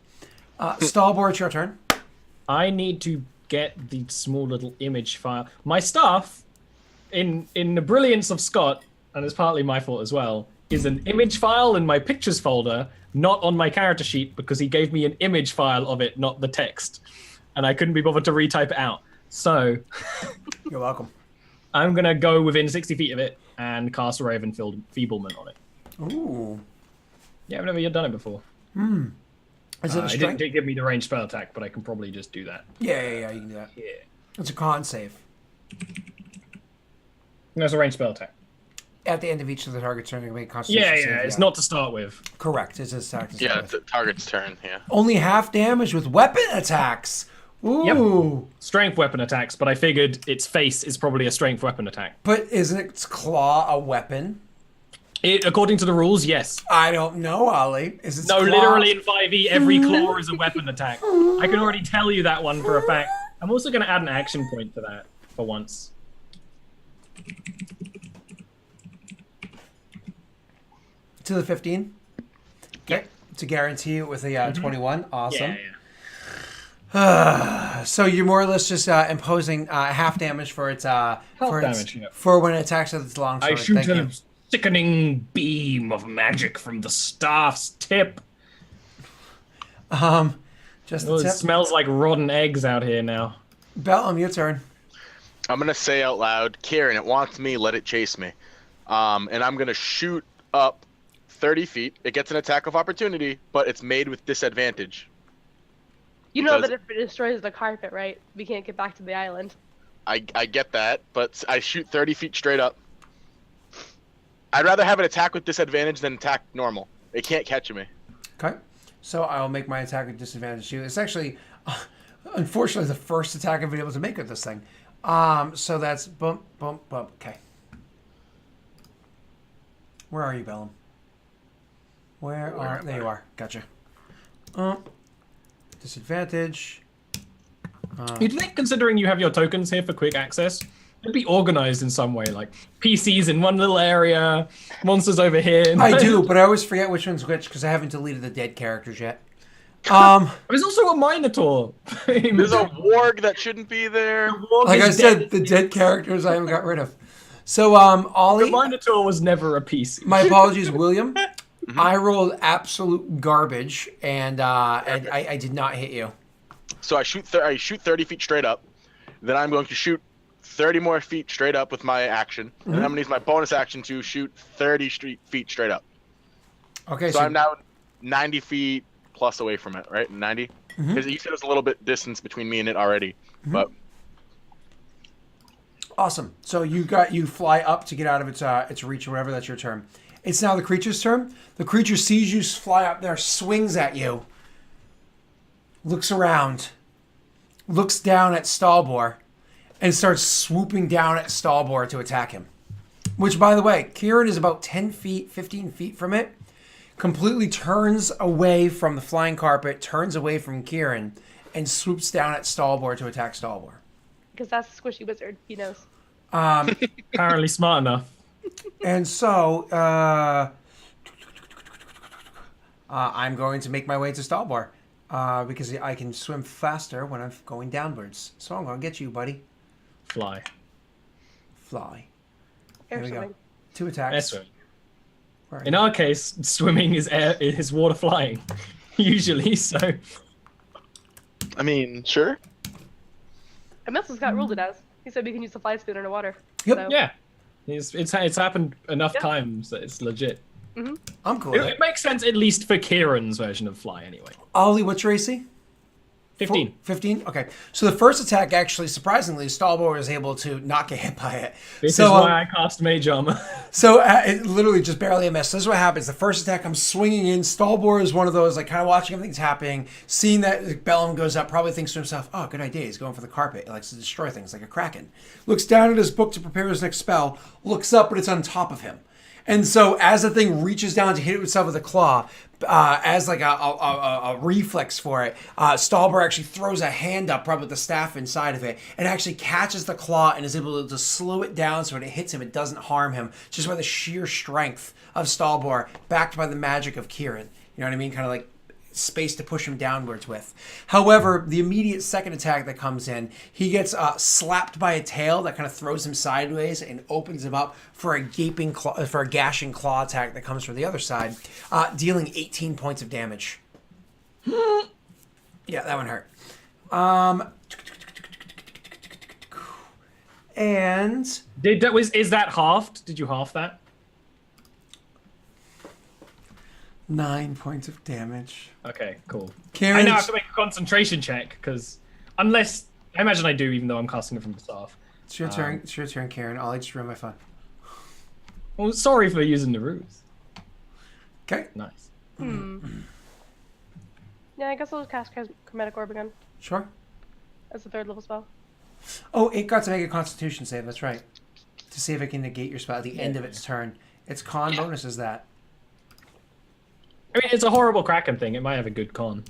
Stalbar, it's your turn. I need to get the small little image file. My stuff, in the brilliance of Scott, and it's partly my fault as well, is an image file in my pictures folder, not on my character sheet, because he gave me an image file of it, not the text. And I couldn't be bothered to retype it out. So You're welcome. I'm going to go within 60 feet of it and cast a Raven Feeblement on it. Ooh. Yeah, I've never yet done it before. Is it a It strength? didn't give me the ranged spell attack, but I can probably just do that. Yeah, you can do that. Yeah. It's a con save. That's a ranged spell attack. At the end of each of the target's turn, you can make a constitution Yeah, save. it's not to start with. Correct. It's a attack. Yeah, it's the target's turn. Yeah. Only half damage with weapon attacks. Ooh. Strength weapon attacks, but I figured its face is probably a strength weapon attack. But isn't its claw a weapon? According to the rules, yes. I don't know, Ollie. Is its No, claw... literally in 5e, every claw is a weapon attack. I can already tell you that one for a fact. I'm also going to add an action point to that for once. To the 15? Okay. To guarantee it with a 21. Awesome. Yeah. So you're more or less just imposing half damage for its for its, damage, yeah. for when it attacks with its long sword. I shoot Thank a you. sickening beam of magic from the staff's tip. Just Oh, the it tip. smells like rotten eggs out here now. Bellum, your turn. I'm gonna say out loud, Kyrann, it wants me, let it chase me. And I'm gonna shoot up 30 feet. It gets an attack of opportunity, but it's made with disadvantage. You know Because- that if it destroys the carpet, right? We can't get back to the island. I get that, but I shoot 30 feet straight up. I'd rather have an attack with disadvantage than attack normal. It can't catch me. Okay. So I'll make my attack with disadvantage to you. It's actually, unfortunately, the first attack I've been able to make with this thing. So that's bump, bump, bump. Okay. Where are you, Bellum? There you are. Gotcha. Disadvantage. You'd think, considering you have your tokens here for quick access, it'd be organized in some way, like PCs in one little area, monsters over here. I do, but I always forget which one's which because I haven't deleted the dead characters yet. There's also a Minotaur. There's a warg that shouldn't be there. Like I said, the dead characters I haven't got rid of. So, The Ollie, Minotaur was never a PC. my apologies, William. I rolled absolute garbage, and I did not hit you. So I shoot 30 feet straight up. Then I'm going to shoot 30 more feet straight up with my action. And then I'm going to use my bonus action to shoot 30 feet straight up. Okay, So I'm now 90 feet plus away from it, right? 90? Because you said there's a little bit distance between me and it already. But awesome. So you fly up to get out of its reach or whatever. That's your turn. It's now the creature's turn. The creature sees you fly up there, swings at you, looks around, looks down at Stalbor, and starts swooping down at Stalbor to attack him. Which, by the way, Kyrann is about 10 feet, 15 feet from it, completely turns away from the flying carpet, turns away from Kyrann, and swoops down at Stalbor to attack Stalbor. Because that's a squishy wizard. He knows. Apparently smart enough. And so, I'm going to make my way to Stalbor because I can swim faster when I'm going downwards. So I'm going to get you, buddy. Fly. Fly. Air There we go. swimming. 2 attacks. Air swim. Where are In you? our case, swimming is water flying, usually. So I mean, sure. And that's what Scott ruled it as. He said we can use the fly spoon underwater. Yep. So, yeah, it's happened enough Yeah. times that it's legit. I'm cool with It it. makes sense, at least for Kieran's version of fly, anyway. Ollie, what's your AC? 15. 15? Okay. So the first attack, actually, surprisingly, Stalbor was able to not get hit by it. This so, is why I cast Mage Armor. So it literally just barely a miss. This is what happens. The first attack, I'm swinging in. Stalbor is one of those, like, kind of watching everything's happening, seeing that the Bellum goes up, probably thinks to himself, oh, good idea. He's going for the carpet. He likes to destroy things like a kraken. Looks down at his book to prepare his next spell, looks up, but it's on top of him. And so as the thing reaches down to hit itself with a claw, as like a reflex for it, Stalbor actually throws a hand up, probably with the staff inside of it, and actually catches the claw and is able to slow it down so when it hits him, it doesn't harm him, just by the sheer strength of Stalbor, backed by the magic of Kyrann. You know what I mean? Kind of like space to push him downwards with. However, the immediate second attack that comes in, he gets slapped by a tail that kind of throws him sideways and opens him up for a gashing claw attack that comes from the other side, dealing 18 points of damage. Yeah, that one hurt. And Is that halved? Did you half that? 9 points of damage. Okay, cool. Kyrann, I now have to make a concentration check, because unless... I imagine I do, even though I'm casting it from the staff. it's your turn. It's your turn, Kyrann. I'll just ruin my fun. Well, sorry for using the ruse. Okay. Nice. Yeah, I guess I'll just cast Chromatic Orb again Sure. as a 3rd level spell. Oh, it got to make a Constitution save. That's right. To see if it can negate your spell at the end of its turn. Its con bonus is that. I mean, it's a horrible Kraken thing. It might have a good con.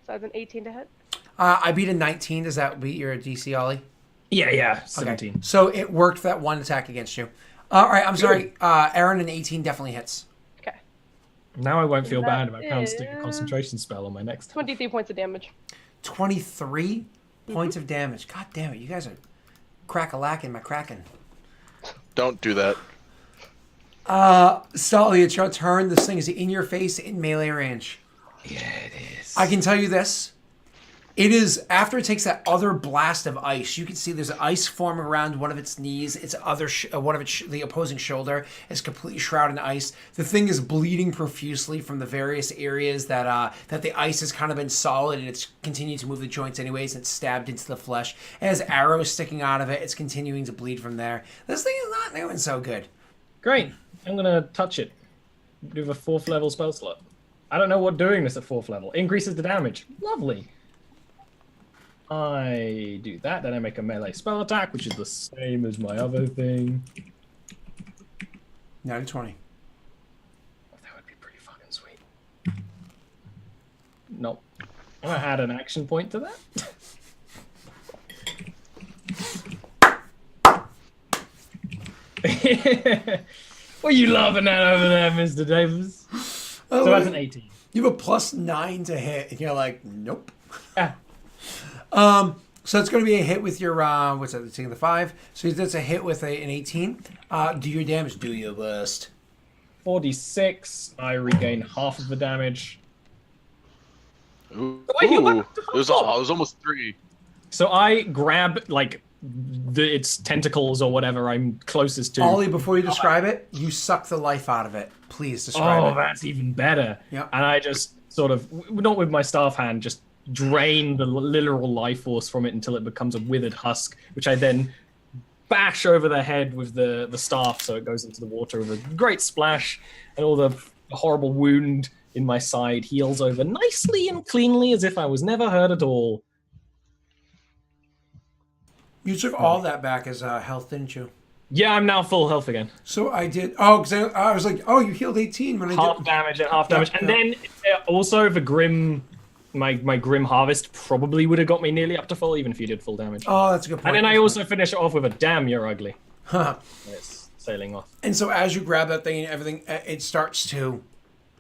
So that's an 18 to hit. I beat a 19. Does that beat your DC, Ollie? Yeah, Okay. 17. So it worked for that one attack against you. All right, I'm sorry. Aaron, an 18 definitely hits. Okay. Now I won't feel That bad about casting a is- concentration spell on my next one. 23 points of damage. 23 points of damage. God damn it. You guys are crack-a-lacking my Kraken. Don't do that. Stolly, it's your turn. This thing is in your face in melee range. Yeah, it is. I can tell you this. It is, after it takes that other blast of ice, you can see there's ice forming around one of its knees. Its other, the opposing shoulder is completely shrouded in ice. The thing is bleeding profusely from the various areas that the ice has kind of been solid, and it's continuing to move the joints anyways. And it's stabbed into the flesh. It has arrows sticking out of it. It's continuing to bleed from there. This thing is not doing so good. Great. I'm going to touch it with a 4th level spell slot. I don't know what doing this at 4th level. Increases the damage. Lovely. I do that, then I make a melee spell attack, which is the same as my other thing. 9 to 20. That would be pretty fucking sweet. Nope. I'm gonna add an action point to that. What are you laughing at over there, Mr. Davis? Oh, So that's an 18. You have a +9 to hit, and you're like, nope. Yeah. So it's going to be a hit with your, what's that, taking the 5. So that's a hit with an 18. Do your damage, do your worst. 46. I regain half of the damage. Ooh, Wait, it what? was almost 3. So I grab, like, its tentacles or whatever I'm closest to. Ollie, before you describe it, you suck the life out of it. Please describe it. Oh, that's even better. Yep. And I just sort of, not with my staff hand, just drain the literal life force from it until it becomes a withered husk, which I then bash over the head with the staff so it goes into the water with a great splash, and all the horrible wound in my side heals over nicely and cleanly as if I was never hurt at all. You took all that back as health, didn't you? Yeah, I'm now full health again. So I did. Oh, because I was like, oh, you healed 18 when I Half did. damage and half damage. And then also the Grim, my Grim Harvest probably would have got me nearly up to full, even if you did full damage. Oh, that's a good point. And then I also finish it off with a damn, you're ugly. Huh. It's sailing off. And so as you grab that thing and everything, it starts to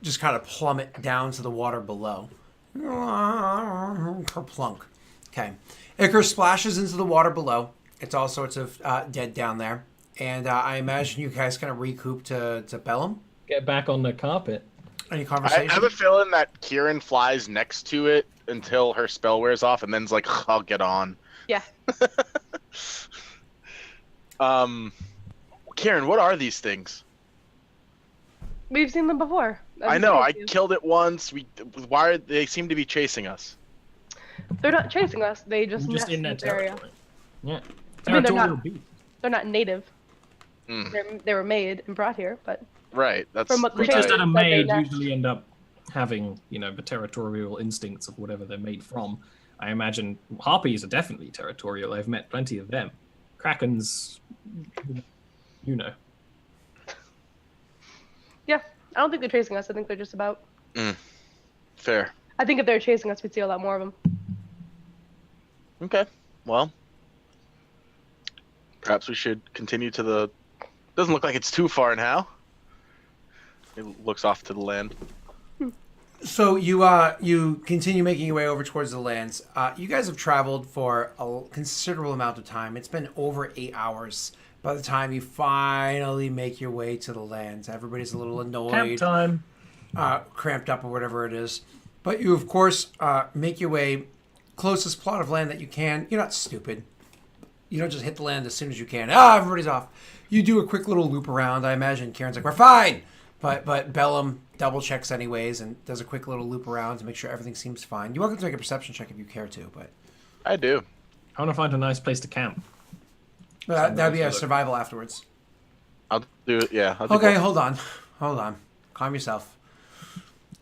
just kind of plummet down to the water below. Kerplunk. Okay. Icar splashes into the water below. It's all sorts of dead down there. And I imagine you guys kind of recoup to Bellum. Get back on the carpet. Any I conversation? have a feeling that Kyrann flies next to it until her spell wears off, and then's like, I'll get on. Yeah. Kyrann, what are these things? We've seen them before. I know, I killed it once. Why are they seem to be chasing us? They're not chasing us. They just I'm just nest in that this area. territory. Yeah. I mean, Territorial beast. they're not native. Mm. They were made and brought here, but Right, that's From what the Creatures Right. that are But they're made not- usually end up having, the territorial instincts of whatever they're made from. I imagine harpies are definitely territorial. I've met plenty of them. Krakens, yeah. I don't think they're chasing us. I think they're just about. fair. I think if they're chasing us, we'd see a lot more of them. Okay, well, perhaps we should continue to the. Doesn't look like it's too far now. It looks off to the land. So you continue making your way over towards the lands. You guys have traveled for a considerable amount of time. It's been over 8 hours by the time you finally make your way to the lands. Everybody's a little Camp annoyed, time. cramped up or whatever it is. But you, of course, make your way closest plot of land that you can. You're not stupid. You don't just hit the land as soon as you can. Everybody's off. You do a quick little loop around. I imagine Kieran's like, we're fine. But Bellum double checks anyways and does a quick little loop around to make sure everything seems fine. You're welcome to make a perception check if you care to, but I do. I want to find a nice place to camp. that'd be a survival afterwards. I'll do it. Yeah. I'll do Okay, both. hold on. Calm yourself.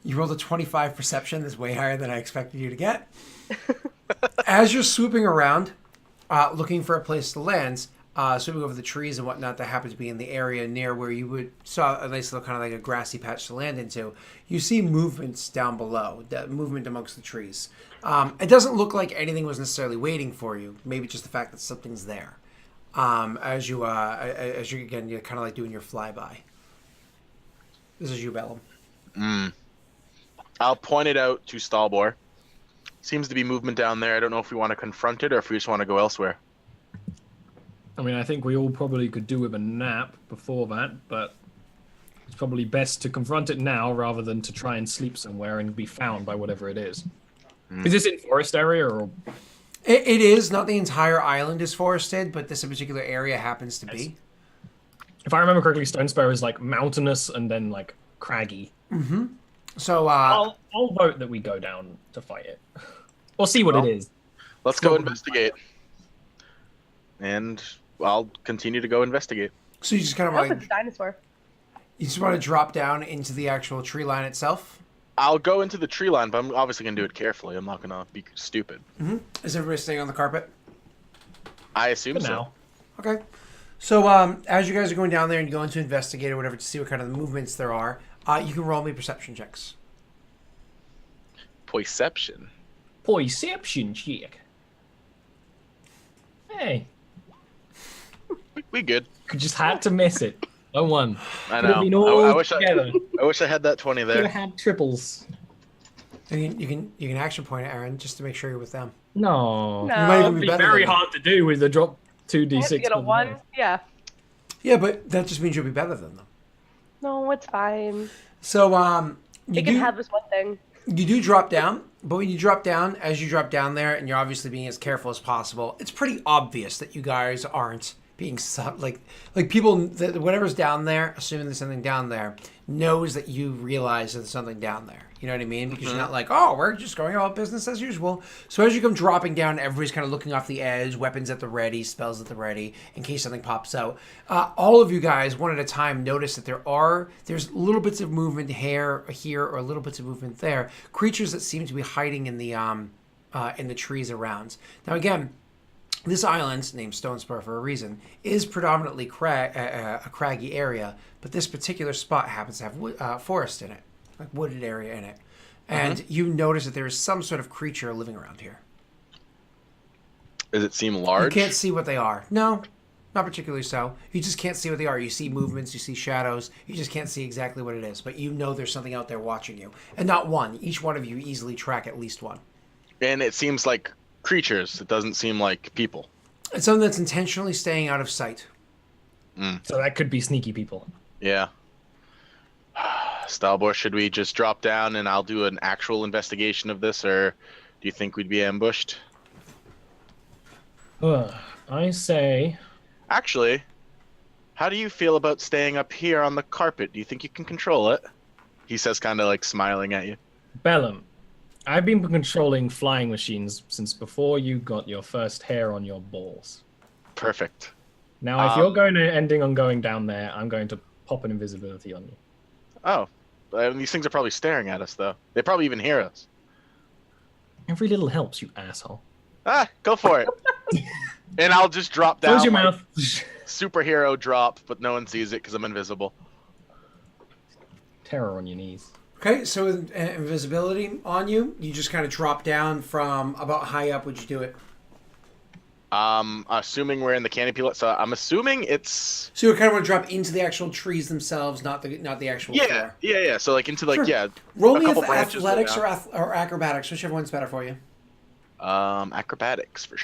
You rolled a 25 perception. That's way higher than I expected you to get. As you're swooping around, looking for a place to land, swimming over the trees and whatnot that happen to be in the area near where you would saw a nice little kind of like a grassy patch to land into, you see movements down below, the movement amongst the trees. It doesn't look like anything was necessarily waiting for you. Maybe just the fact that something's there. As you again, you're kind of like doing your flyby. This is you, Bellum. I'll point it out to Stalbor. Seems to be movement down there. I don't know if we want to confront it or if we just want to go elsewhere. I mean, I think we all probably could do with a nap before that, but it's probably best to confront it now rather than to try and sleep somewhere and be found by whatever it is. Is this in forest area or? It is. Not the entire island is forested, but this particular area happens to be. If I remember correctly, Stone Sparrow is like mountainous and then like craggy. So, I'll vote that we go down to fight it. Or see what it is. Let's go investigate. And I'll continue to go investigate. so you just kind of I hope want it's a dinosaur. you just want to drop down into the actual tree line itself. I'll go into the tree line, but I'm obviously going to do it carefully. I'm not going to be stupid. Is everybody staying on the carpet? I assume For so. now. Okay. So, as you guys are going down there and you go into investigate or whatever to see what kind of movements there are, you can roll me perception checks. Perception. Perception check. Hey. we good. You just had to miss it. No one. I Could have know. been all I wish together. I wish I had that 20 Could there. have had triples. And you can action point it, Aaron, just to make sure you're with them. No. You might No. even It'd be be better very than them. hard to do with the drop 2d6. I have to get a with 1. health. Yeah. Yeah, but that just means you'll be better than them. No, it's fine. So You can have this one thing. you do drop down, but when you drop down, as you drop down there, and you're obviously being as careful as possible, it's pretty obvious that you guys aren't being like people that whatever's down there, assuming there's something down there, knows that you realize that there's something down there. You know what I mean? Because you're not like, oh, we're just going about business as usual. So as you come dropping down, everybody's kind of looking off the edge, weapons at the ready, spells at the ready, in case something pops out. All of you guys, one at a time, notice that there's little bits of movement here or little bits of movement there. Creatures that seem to be hiding in the trees around. Now again, this island, named Stone Spur for a reason, is predominantly a craggy area, but this particular spot happens to have forest in it, like wooded area in it. And you notice that there is some sort of creature living around here. Does it seem large? You can't see what they are. No, not particularly so. You just can't see what they are. You see movements, you see shadows. You just can't see exactly what it is, but you know there's something out there watching you. And not one. Each one of you easily track at least one. And it seems like creatures. It doesn't seem like people. It's something that's intentionally staying out of sight. So that could be sneaky people. Yeah. Stalbor, should we just drop down and I'll do an actual investigation of this, or do you think we'd be ambushed? I say... Actually, how do you feel about staying up here on the carpet? Do you think you can control it? He says, kind of like smiling at you. Bellum, I've been controlling flying machines since before you got your first hair on your balls. Perfect. Now, if you're ending on going down there, I'm going to pop an invisibility on you. Oh, these things are probably staring at us, though. They probably even hear us. Every little helps, you asshole. Ah, go for it. And I'll just drop down. Close your like, mouth. superhero drop, but no one sees it because I'm invisible. Terror on your knees. Okay, so with invisibility on you, you just kind of drop down from about high up would you do it? Assuming we're in the canopy, so I'm assuming it's. So you kind of want to drop into the actual trees themselves, not the actual floor. Yeah. So like into like Sure. Roll a me couple branches athletics down. or acrobatics, whichever one's better for you. Acrobatics for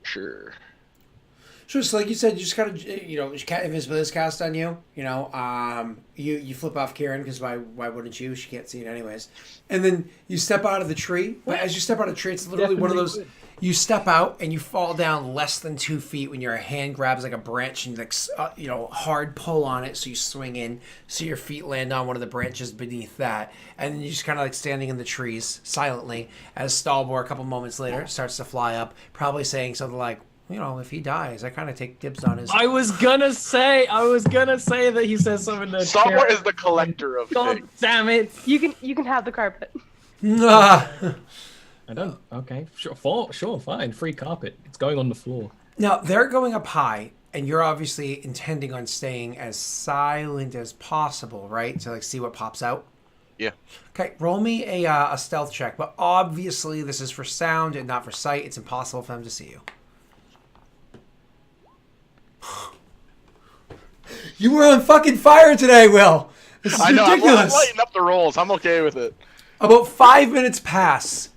sure. Sure. So like you said, you just gotta invisibility is cast on you. You flip off Kyrann because why wouldn't you? She can't see it anyways. And then you step out of the tree. But as you step out of the tree, it's literally one of those. You step out and you fall down less than 2 feet when your hand grabs like a branch and hard pull on it, so you swing in, so your feet land on one of the branches beneath that, and then you're just kind of like standing in the trees silently as Stalbor a couple moments later starts to fly up, probably saying something like, if he dies, I kind of take dibs on his. I was gonna say that he says something to Stalbor is the collector of God things. damn it! You can have the carpet. I don't. Okay, sure, fine. Free carpet. It's going on the floor. Now they're going up high, and you're obviously intending on staying as silent as possible, right? To see what pops out. Yeah. Okay, roll me a stealth check, but obviously this is for sound and not for sight. It's impossible for them to see you. You were on fucking fire today, Will. This is I know. ridiculous. I'm lighting up the rolls. I'm okay with it. About 5 minutes pass,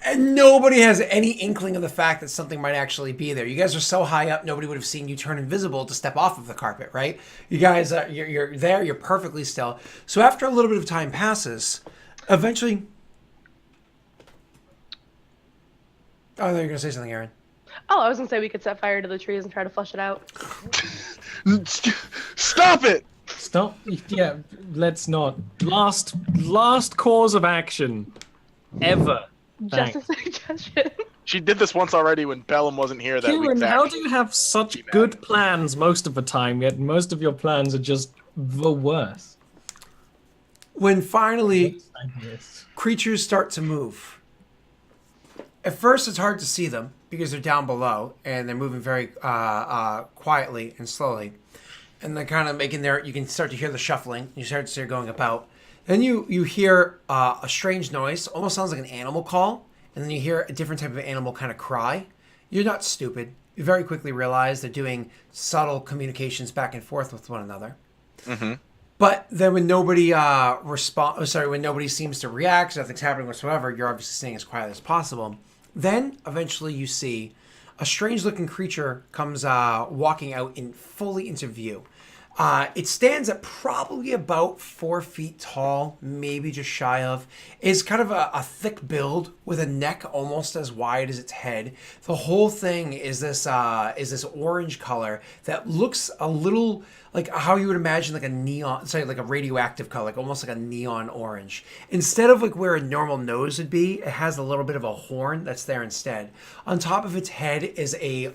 and nobody has any inkling of the fact that something might actually be there. You guys are so high up, nobody would have seen you turn invisible to step off of the carpet, right? You guys, you're there, you're perfectly still. So after a little bit of time passes, eventually... Oh, I thought you were going to say something, Aaron. Oh, I was gonna say we could set fire to the trees and try to flush it out. Stop it! Stop. Yeah, let's not. Last cause of action ever. Just a suggestion. She did this once already when Bellum wasn't here that week. Kyrann, how do you have such good plans most of the time, yet most of your plans are just the worst? When finally creatures start to move, at first it's hard to see them because they're down below and they're moving very quietly and slowly. And they're kind of making you can start to hear the shuffling. You start to see her going about. Then you hear a strange noise, almost sounds like an animal call. And then you hear a different type of animal kind of cry. You're not stupid. you very quickly realize they're doing subtle communications back and forth with one another. Mm-hmm. But then when nobody when nobody seems to react, nothing's happening whatsoever, you're obviously staying as quiet as possible. Then eventually you see a strange-looking creature comes walking out fully into view. It stands at probably about 4 feet tall, maybe just shy of. It's kind of a thick build with a neck almost as wide as its head. The whole thing is this orange color that looks a little like how you would imagine like a radioactive color, like almost like a neon orange. Instead of like where a normal nose would be, it has a little bit of a horn that's there instead. On top of its head is a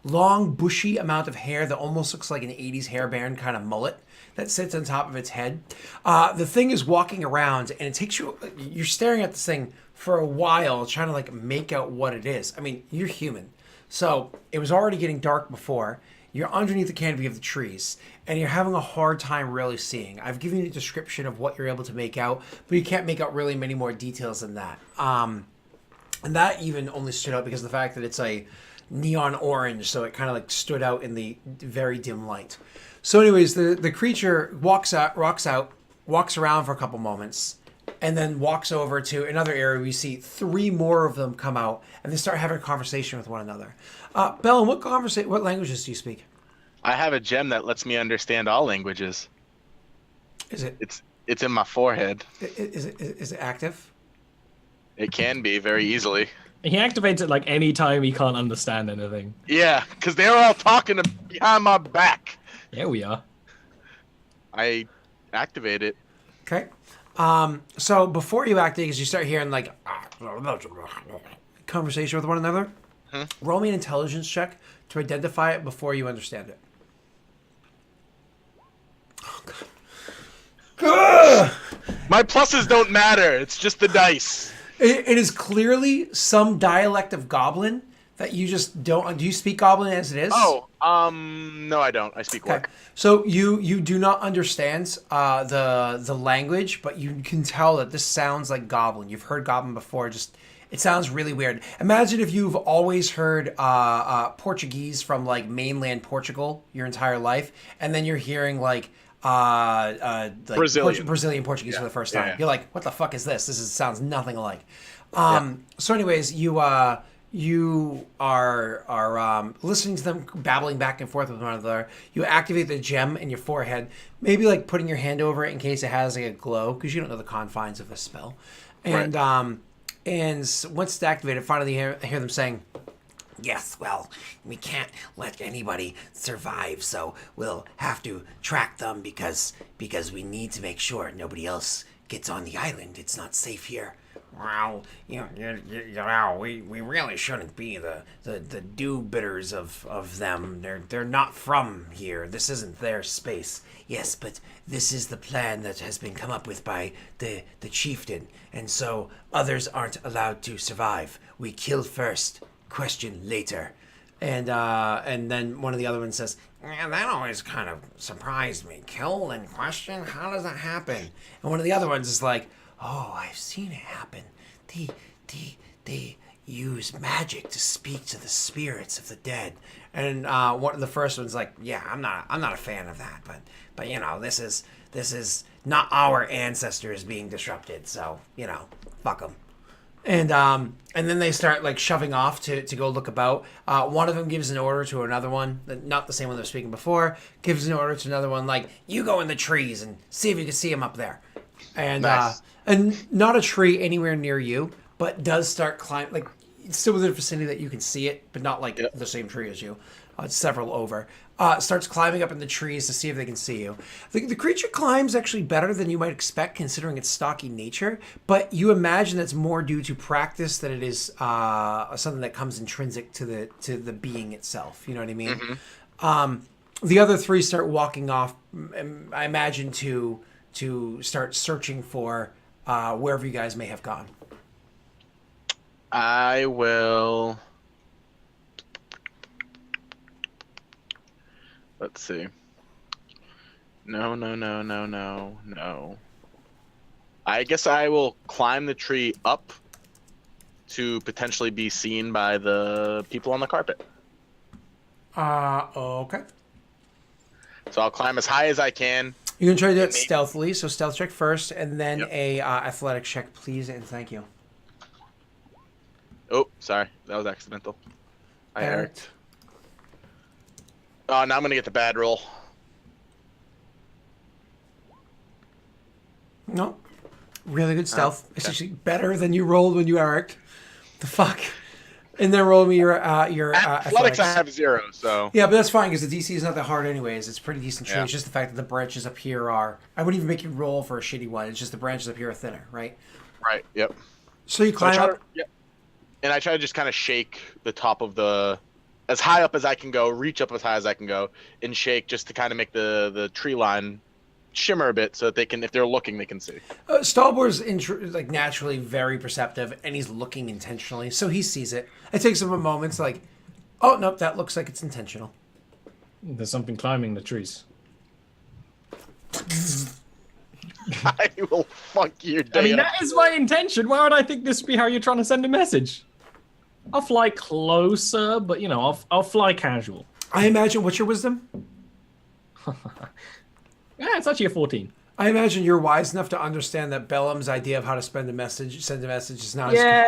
long, bushy amount of hair that almost looks like an 80s hairband kind of mullet that sits on top of its head. The thing is walking around, and it takes you're staring at this thing for a while trying to like make out what it is. I mean, you're human. So it was already getting dark before. You're underneath the canopy of the trees, and you're having a hard time really seeing. I've given you a description of what you're able to make out, but you can't make out really many more details than that. And that even only stood out because of the fact that it's a neon orange, so it kind of like stood out in the very dim light. So anyways, the creature walks around for a couple moments, and then walks over to another area. We see 3 more of them come out, and they start having a conversation with one another. Bellin, what languages do you speak? I have a gem that lets me understand all languages. Is it? It's in my forehead. Is it active? It can be very easily. He activates it like any time he can't understand anything. Yeah, because they're all talking behind my back. Yeah, we are. I activate it. Okay. So before you activate, because you start hearing like conversation with one another, roll me an intelligence check to identify it before you understand it. Oh, God. My pluses don't matter. It's just the dice. It is clearly some dialect of Goblin that you just don't. Do you speak Goblin as it is? Oh, no, I don't. I speak Okay. Orc. So you do not understand the language, but you can tell that this sounds like Goblin. You've heard Goblin before. Just it sounds really weird. Imagine if you've always heard Portuguese from like mainland Portugal your entire life, and then you're hearing like Brazilian Portuguese for the first time. Yeah. You're like, what the fuck is this? Sounds nothing alike. So anyways, you are listening to them babbling back and forth with one another. You activate the gem in your forehead, maybe like putting your hand over it in case it has like a glow, because you don't know the confines of this spell. And and once it's activated, finally you hear them saying, "Yes, well, we can't let anybody survive, so we'll have to track them because we need to make sure nobody else gets on the island. It's not safe here." Well, we really shouldn't be the do-bitters of them. They're not from here. This isn't their space. Yes, but this is the plan that has been come up with by the chieftain, and so others aren't allowed to survive. We kill first, question later. And then one of the other ones says, "Yeah, that always kind of surprised me. Kill and question? How does that happen?" And one of the other ones is like, "Oh, I've seen it happen. They use magic to speak to the spirits of the dead." And one of the first one's like, "Yeah, I'm not a fan of that, but this is not our ancestors being disrupted, so fuck them." And then they start like shoving off to go look about. One of them gives an order to another one, not the same one they were speaking before. Gives an order to another one like, "You go in the trees and see if you can see him up there." And Nice. And not a tree anywhere near you, but does start climbing. Like it's still within a vicinity that you can see it, but not like the same tree as you. It's several over. Starts climbing up in the trees to see if they can see you. The creature climbs actually better than you might expect, considering its stocky nature. But you imagine that's more due to practice than it is something that comes intrinsic to the being itself. You know what I mean? Mm-hmm. The other 3 start walking off. I imagine to start searching for wherever you guys may have gone. I will. Let's see. No. I guess I will climb the tree up to potentially be seen by the people on the carpet. Okay. So I'll climb as high as I can. You can try to do it Maybe- stealthily, so stealth check first, and then Yep. a athletic check, please, and thank you. Oh, sorry. That was accidental. I Alright. erred. Oh, now I'm going to get the bad roll. No. Really good stealth. It's okay. actually better than you rolled when you Eric. The fuck? And then roll me your Athletics, I have 0, so... Yeah, but that's fine because the DC is not that hard anyways. It's pretty decent tree. Yeah. It's just the fact that the branches up here are... I wouldn't even make you roll for a shitty one. It's just the branches up here are thinner, right? Right, yep. So you So I climb try up. to, yep. And I try to just kind of shake the top of the... As high up as I can go, reach up as high as I can go, and shake just to kind of make the tree line shimmer a bit so that they can, if they're looking, they can see. Stalbor's like naturally very perceptive, and he's looking intentionally, so he sees it. It takes him a moment to like, oh nope, that looks like it's intentional. There's something climbing the trees. I will fuck your day I mean, up. that is my intention. Why would I think this would be how you're trying to send a message? I'll fly closer, but you know, I'll fly casual. I imagine. What's your wisdom? Yeah, it's actually a 14. I imagine you're wise enough to understand that Bellum's idea of how to send a message is not Yeah,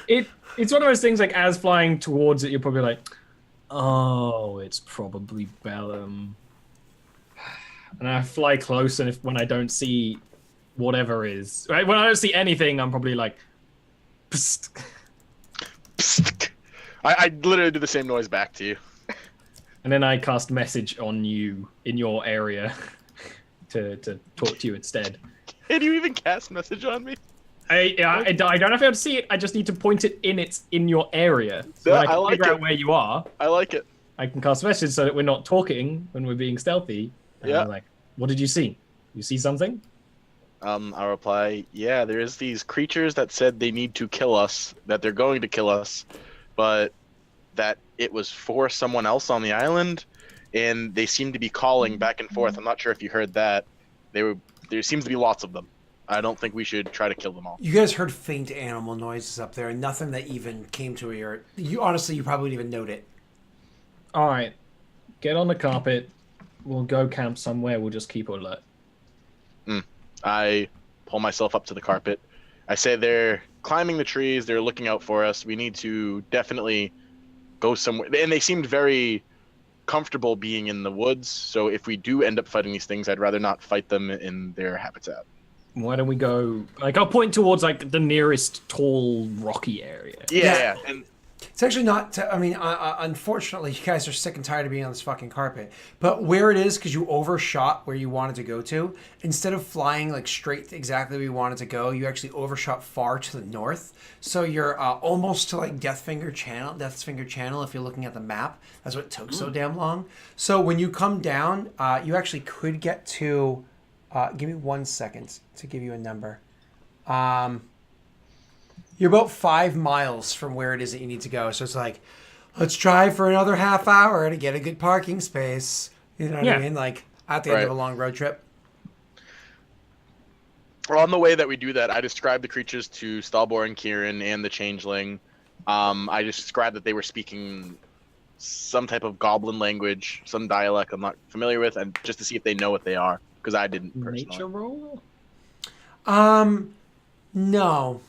it's one of those things like as flying towards it, you're probably like, oh, it's probably Bellum. And I fly close, and when I don't see whatever is, right, when I don't see anything, I'm probably like, psst. Psst. I literally do the same noise back to you. And then I cast message on you in your area to talk to you instead. Can you even cast message on me? I don't have to be able to see it. I just need to point it in your area. So Yeah, when I can I like figure it. out where you are. I like it. I can cast message so that we're not talking when we're being stealthy. And Yeah. I'm like, what did you see? You see something? I reply, yeah, there's these creatures that said they need to kill us, that they're going to kill us, but that it was for someone else on the island, and they seem to be calling back and forth. I'm not sure if you heard that. There seems to be lots of them. I don't think we should try to kill them all. You guys heard faint animal noises up there, and nothing that even came to your. You honestly, you probably didn't even note it. All right, get on the carpet. We'll go camp somewhere. We'll just keep alert. I pull myself up to the carpet. I say they're climbing the trees. They're looking out for us. We need to definitely go somewhere. And they seemed very comfortable being in the woods. So if we do end up fighting these things, I'd rather not fight them in their habitat. Why don't we go? Like, I'll point towards like the nearest tall rocky area. Yeah. And It's actually not. I mean, unfortunately, you guys are sick and tired of being on this fucking carpet. But where it is, because you overshot where you wanted to go to, instead of flying like straight to exactly where you wanted to go, you actually overshot far to the north. So you're almost to like Death's Finger Channel. If you're looking at the map, that's what took so damn long. So when you come down, you actually could get to. Give me 1 second to give you a number. You're about 5 miles from where it is that you need to go. So it's like, let's drive for another half hour to get a good parking space. You know what I mean? Like at the end of a long road trip. Well, on the way that we do that, I describe the creatures to Stalbor and Kyrann and the Changeling. I just described that they were speaking some type of goblin language, some dialect I'm not familiar with, and just to see if they know what they are, because I didn't personally. Nature roll? No.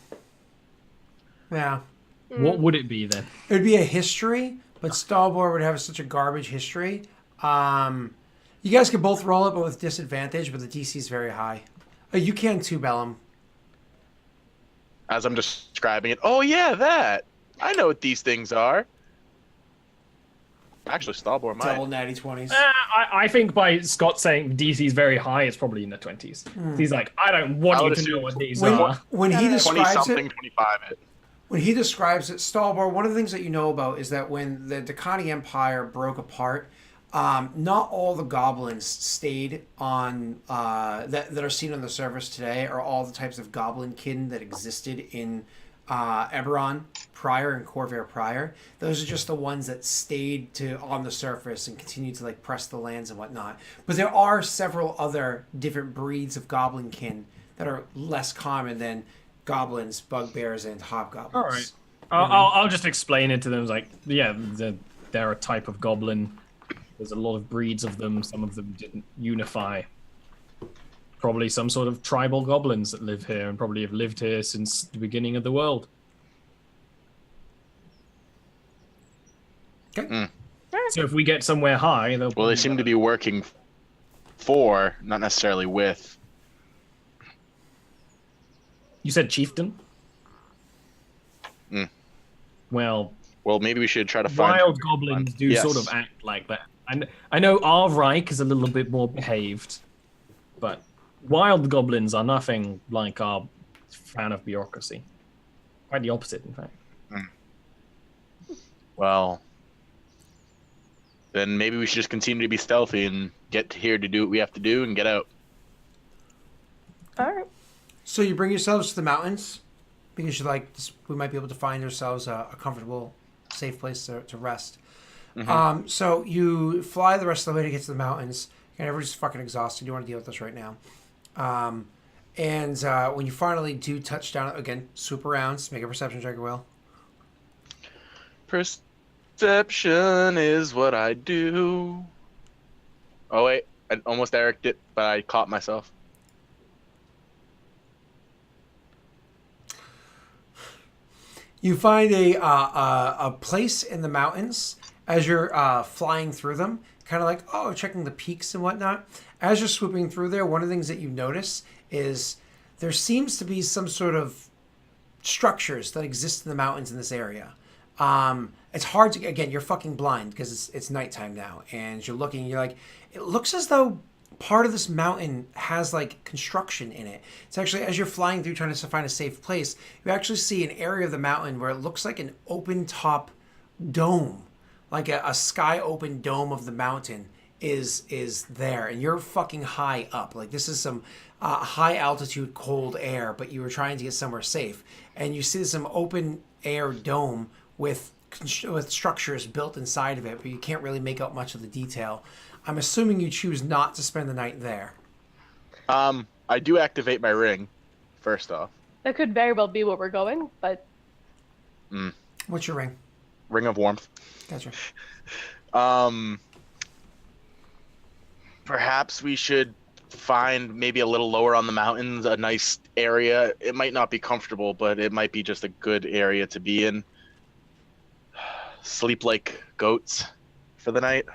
Yeah. What would it be then? It would be a history, but Stalbor would have such a garbage history. You guys could both roll it, but with disadvantage, but the DC is very high. You can too, Bellum. As I'm describing it, oh yeah, that! I know what these things are. Actually, Stalbor might. Double natty 20s. I think by Scott saying DC's very high, it's probably in the 20s. He's like, I don't want I you would to know assume what these When, are. when he 20 describes something, it, 25 it. when he describes it, Stalbor, one of the things that you know about is that when the Dakani Empire broke apart, not all the goblins stayed on that are seen on the surface today are all the types of goblinkin that existed in Eberron prior and Corvair prior. Those are just the ones that stayed on the surface and continued to like press the lands and whatnot. But there are several other different breeds of goblinkin that are less common than goblins, bugbears, and hobgoblins. All right. I'll just explain it to them. Like, yeah, they're a type of goblin. There's a lot of breeds of them. Some of them didn't unify. Probably some sort of tribal goblins that live here and probably have lived here since the beginning of the world. Okay. So if we get somewhere high, they'll. Well, they seem to be working for, not necessarily with. You said chieftain? Well, maybe we should try to find. wild goblins do Yes. sort of act like that. And I know our Reich is a little bit more behaved, but wild goblins are nothing like our fan of bureaucracy. Quite the opposite, in fact. Well, then maybe we should just continue to be stealthy and get here to do what we have to do and get out. All right. So you bring yourselves to the mountains because we might be able to find ourselves a comfortable, safe place to rest. So you fly the rest of the way to get to the mountains. And everybody's fucking exhausted. You don't want to deal with this right now. And when you finally do touch down, again, swoop around, make a perception check, Will. Perception is what I do. Oh wait, I almost Eric'd it, but I caught myself. You find a place in the mountains as you're flying through them, kind of like, checking the peaks and whatnot. As you're swooping through there, one of the things that you notice is there seems to be some sort of structures that exist in the mountains in this area. It's hard to, again, you're fucking blind because it's nighttime now, and you're looking, you're like, it looks as though part of this mountain has like construction in it. It's actually, as you're flying through trying to find a safe place, you actually see an area of the mountain where it looks like an open top dome, like a sky open dome of the mountain is there, and you're fucking high up. Like this is some high altitude cold air, but you were trying to get somewhere safe, and you see some open air dome with structures built inside of it, but you can't really make out much of the detail. I'm assuming you choose not to spend the night there. I do activate my ring, first off. That could very well be where we're going, but What's your ring? Ring of Warmth. Gotcha. Perhaps we should find maybe a little lower on the mountains, a nice area. It might not be comfortable, but it might be just a good area to be in. Sleep like goats for the night.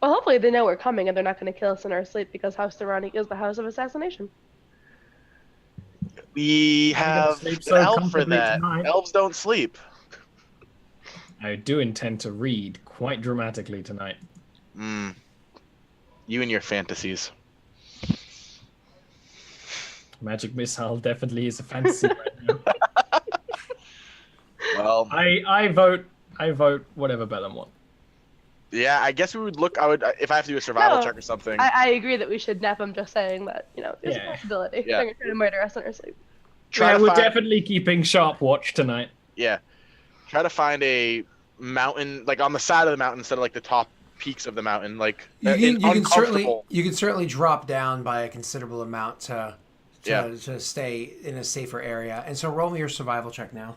well, hopefully they know we're coming and they're not going to kill us in our sleep because House Durrani is the house of assassination. We have sleep an so elf for comfortably that. tonight. Elves don't sleep. I do intend to read quite dramatically tonight. You and your fantasies. Magic Missile definitely is a fantasy right now. Well, I vote whatever Bellum wants. yeah, I guess we would look. I would if I have to do a survival No, check or something. I agree that we should nap him, just saying that, there's Yeah. a possibility. Yeah. They're going to try to murder us in our sleep. Try Yeah, to we're find, definitely keeping sharp watch tonight. yeah. Try to find a mountain, like on the side of the mountain instead of like the top peaks of the mountain, like You can uncomfortable. certainly drop down by a considerable amount to Yeah. stay in a safer area. And so roll me your survival check now.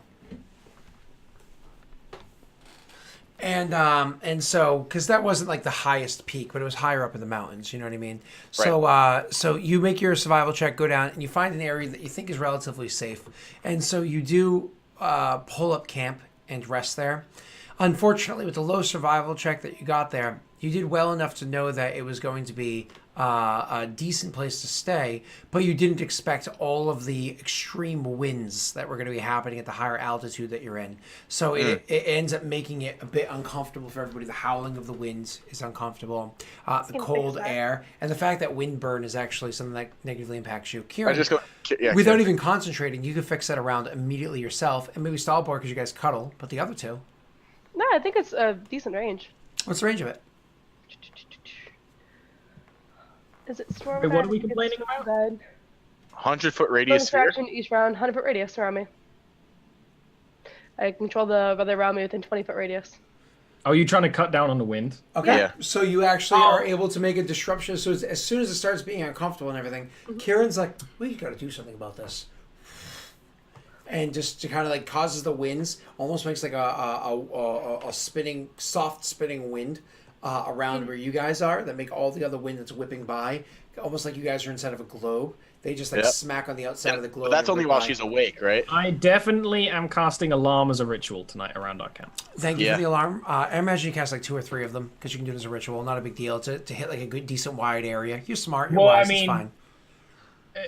And so because that wasn't like the highest peak, but it was higher up in the mountains. You know what I mean? So so you make your survival check, go down, and you find an area that you think is relatively safe. And so you do pull up camp and rest there. Unfortunately, with the low survival check that you got there, you did well enough to know that it was going to be a decent place to stay, but you didn't expect all of the extreme winds that were going to be happening at the higher altitude that you're in. So it ends up making it a bit uncomfortable for everybody. The howling of the winds is uncomfortable. The Seems cold like that. air, and the fact that wind burn is actually something that negatively impacts you. Kieran, I just go. Yeah, without sure. even concentrating, you could fix that around immediately yourself, and maybe Stalbor because you guys cuddle, but the other two. No, I think it's a decent range. What's the range of it? Is it storm? Wait, what bad? are we I think complaining it's about? storm bad. 100-foot radius sphere. Distraction each round, 100-foot radius around me. I control the weather around me within 20-foot radius. Are you trying to cut down on the wind? Okay. Yeah. So you actually are able to make a disruption. So as soon as it starts being uncomfortable and everything, Kieran's like, we got to do something about this. And just to kind of like causes the winds, almost makes like a spinning, soft spinning wind around where you guys are that make all the other wind that's whipping by, almost like you guys are inside of a globe. They just like Yep. smack on the outside of the globe. But that's and only whip while by. she's awake, right? I definitely am casting alarm as a ritual tonight around our camp. Thank you Yeah. for the alarm. I imagine you cast like 2 or 3 of them because you can do it as a ritual. Not a big deal to hit like a good, decent wide area. You're smart. You're Well, I wise. mean, it's fine.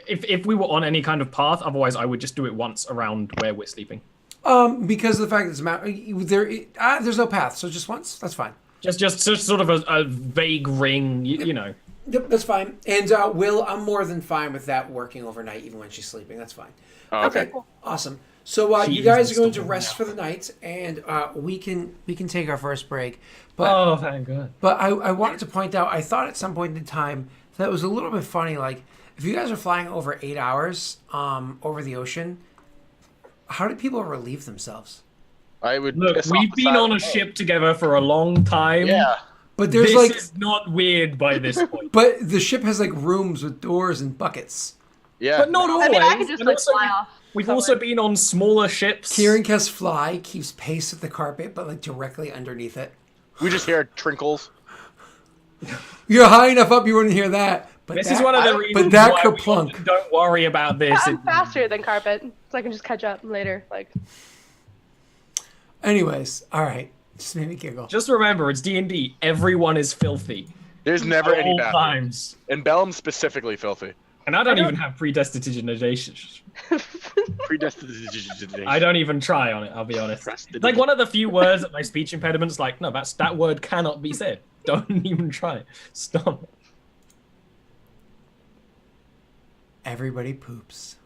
If we were on any kind of path, otherwise I would just do it once around where we're sleeping. Because of the fact that it's there's no path, so just once. That's fine. Just sort of a vague ring, you know. Yep, that's fine. And Will, I'm more than fine with that working overnight, even when she's sleeping. That's fine. Oh, okay. Awesome. So She you guys is are going to still rest now. for the night, and we can take our first break. But Oh, thank God. but I wanted to point out, I thought at some point in time that it was a little bit funny. Like if you guys are flying over 8 hours over the ocean, how do people relieve themselves? I would Look, piss off we've the been side on of a the boat. ship together for a long time. Yeah. But there's This like, is not weird by this point. but the ship has like rooms with doors and buckets. Yeah. But not I always. mean, I could just And like also, fly off. we've somewhere. also been on smaller ships. Kyrann casts fly, keeps pace with the carpet, but like directly underneath it. We just hear trinkles. You're high enough up, you wouldn't hear that. But This that, is one of the reasons but that why we kerplunk. often don't worry about this. I'm faster than carpet, so I can just catch up later. Like, Anyways, all right. Just made me giggle. Just remember, it's D&D. Everyone is filthy. There's never At any all bathrooms. times. And Bellum specifically filthy. And I don't even have predestination. Predestination. I don't even try on it, I'll be honest. It's like one of the few words that my speech impediment's like, no, that word cannot be said. Don't even try. Stop. Everybody poops.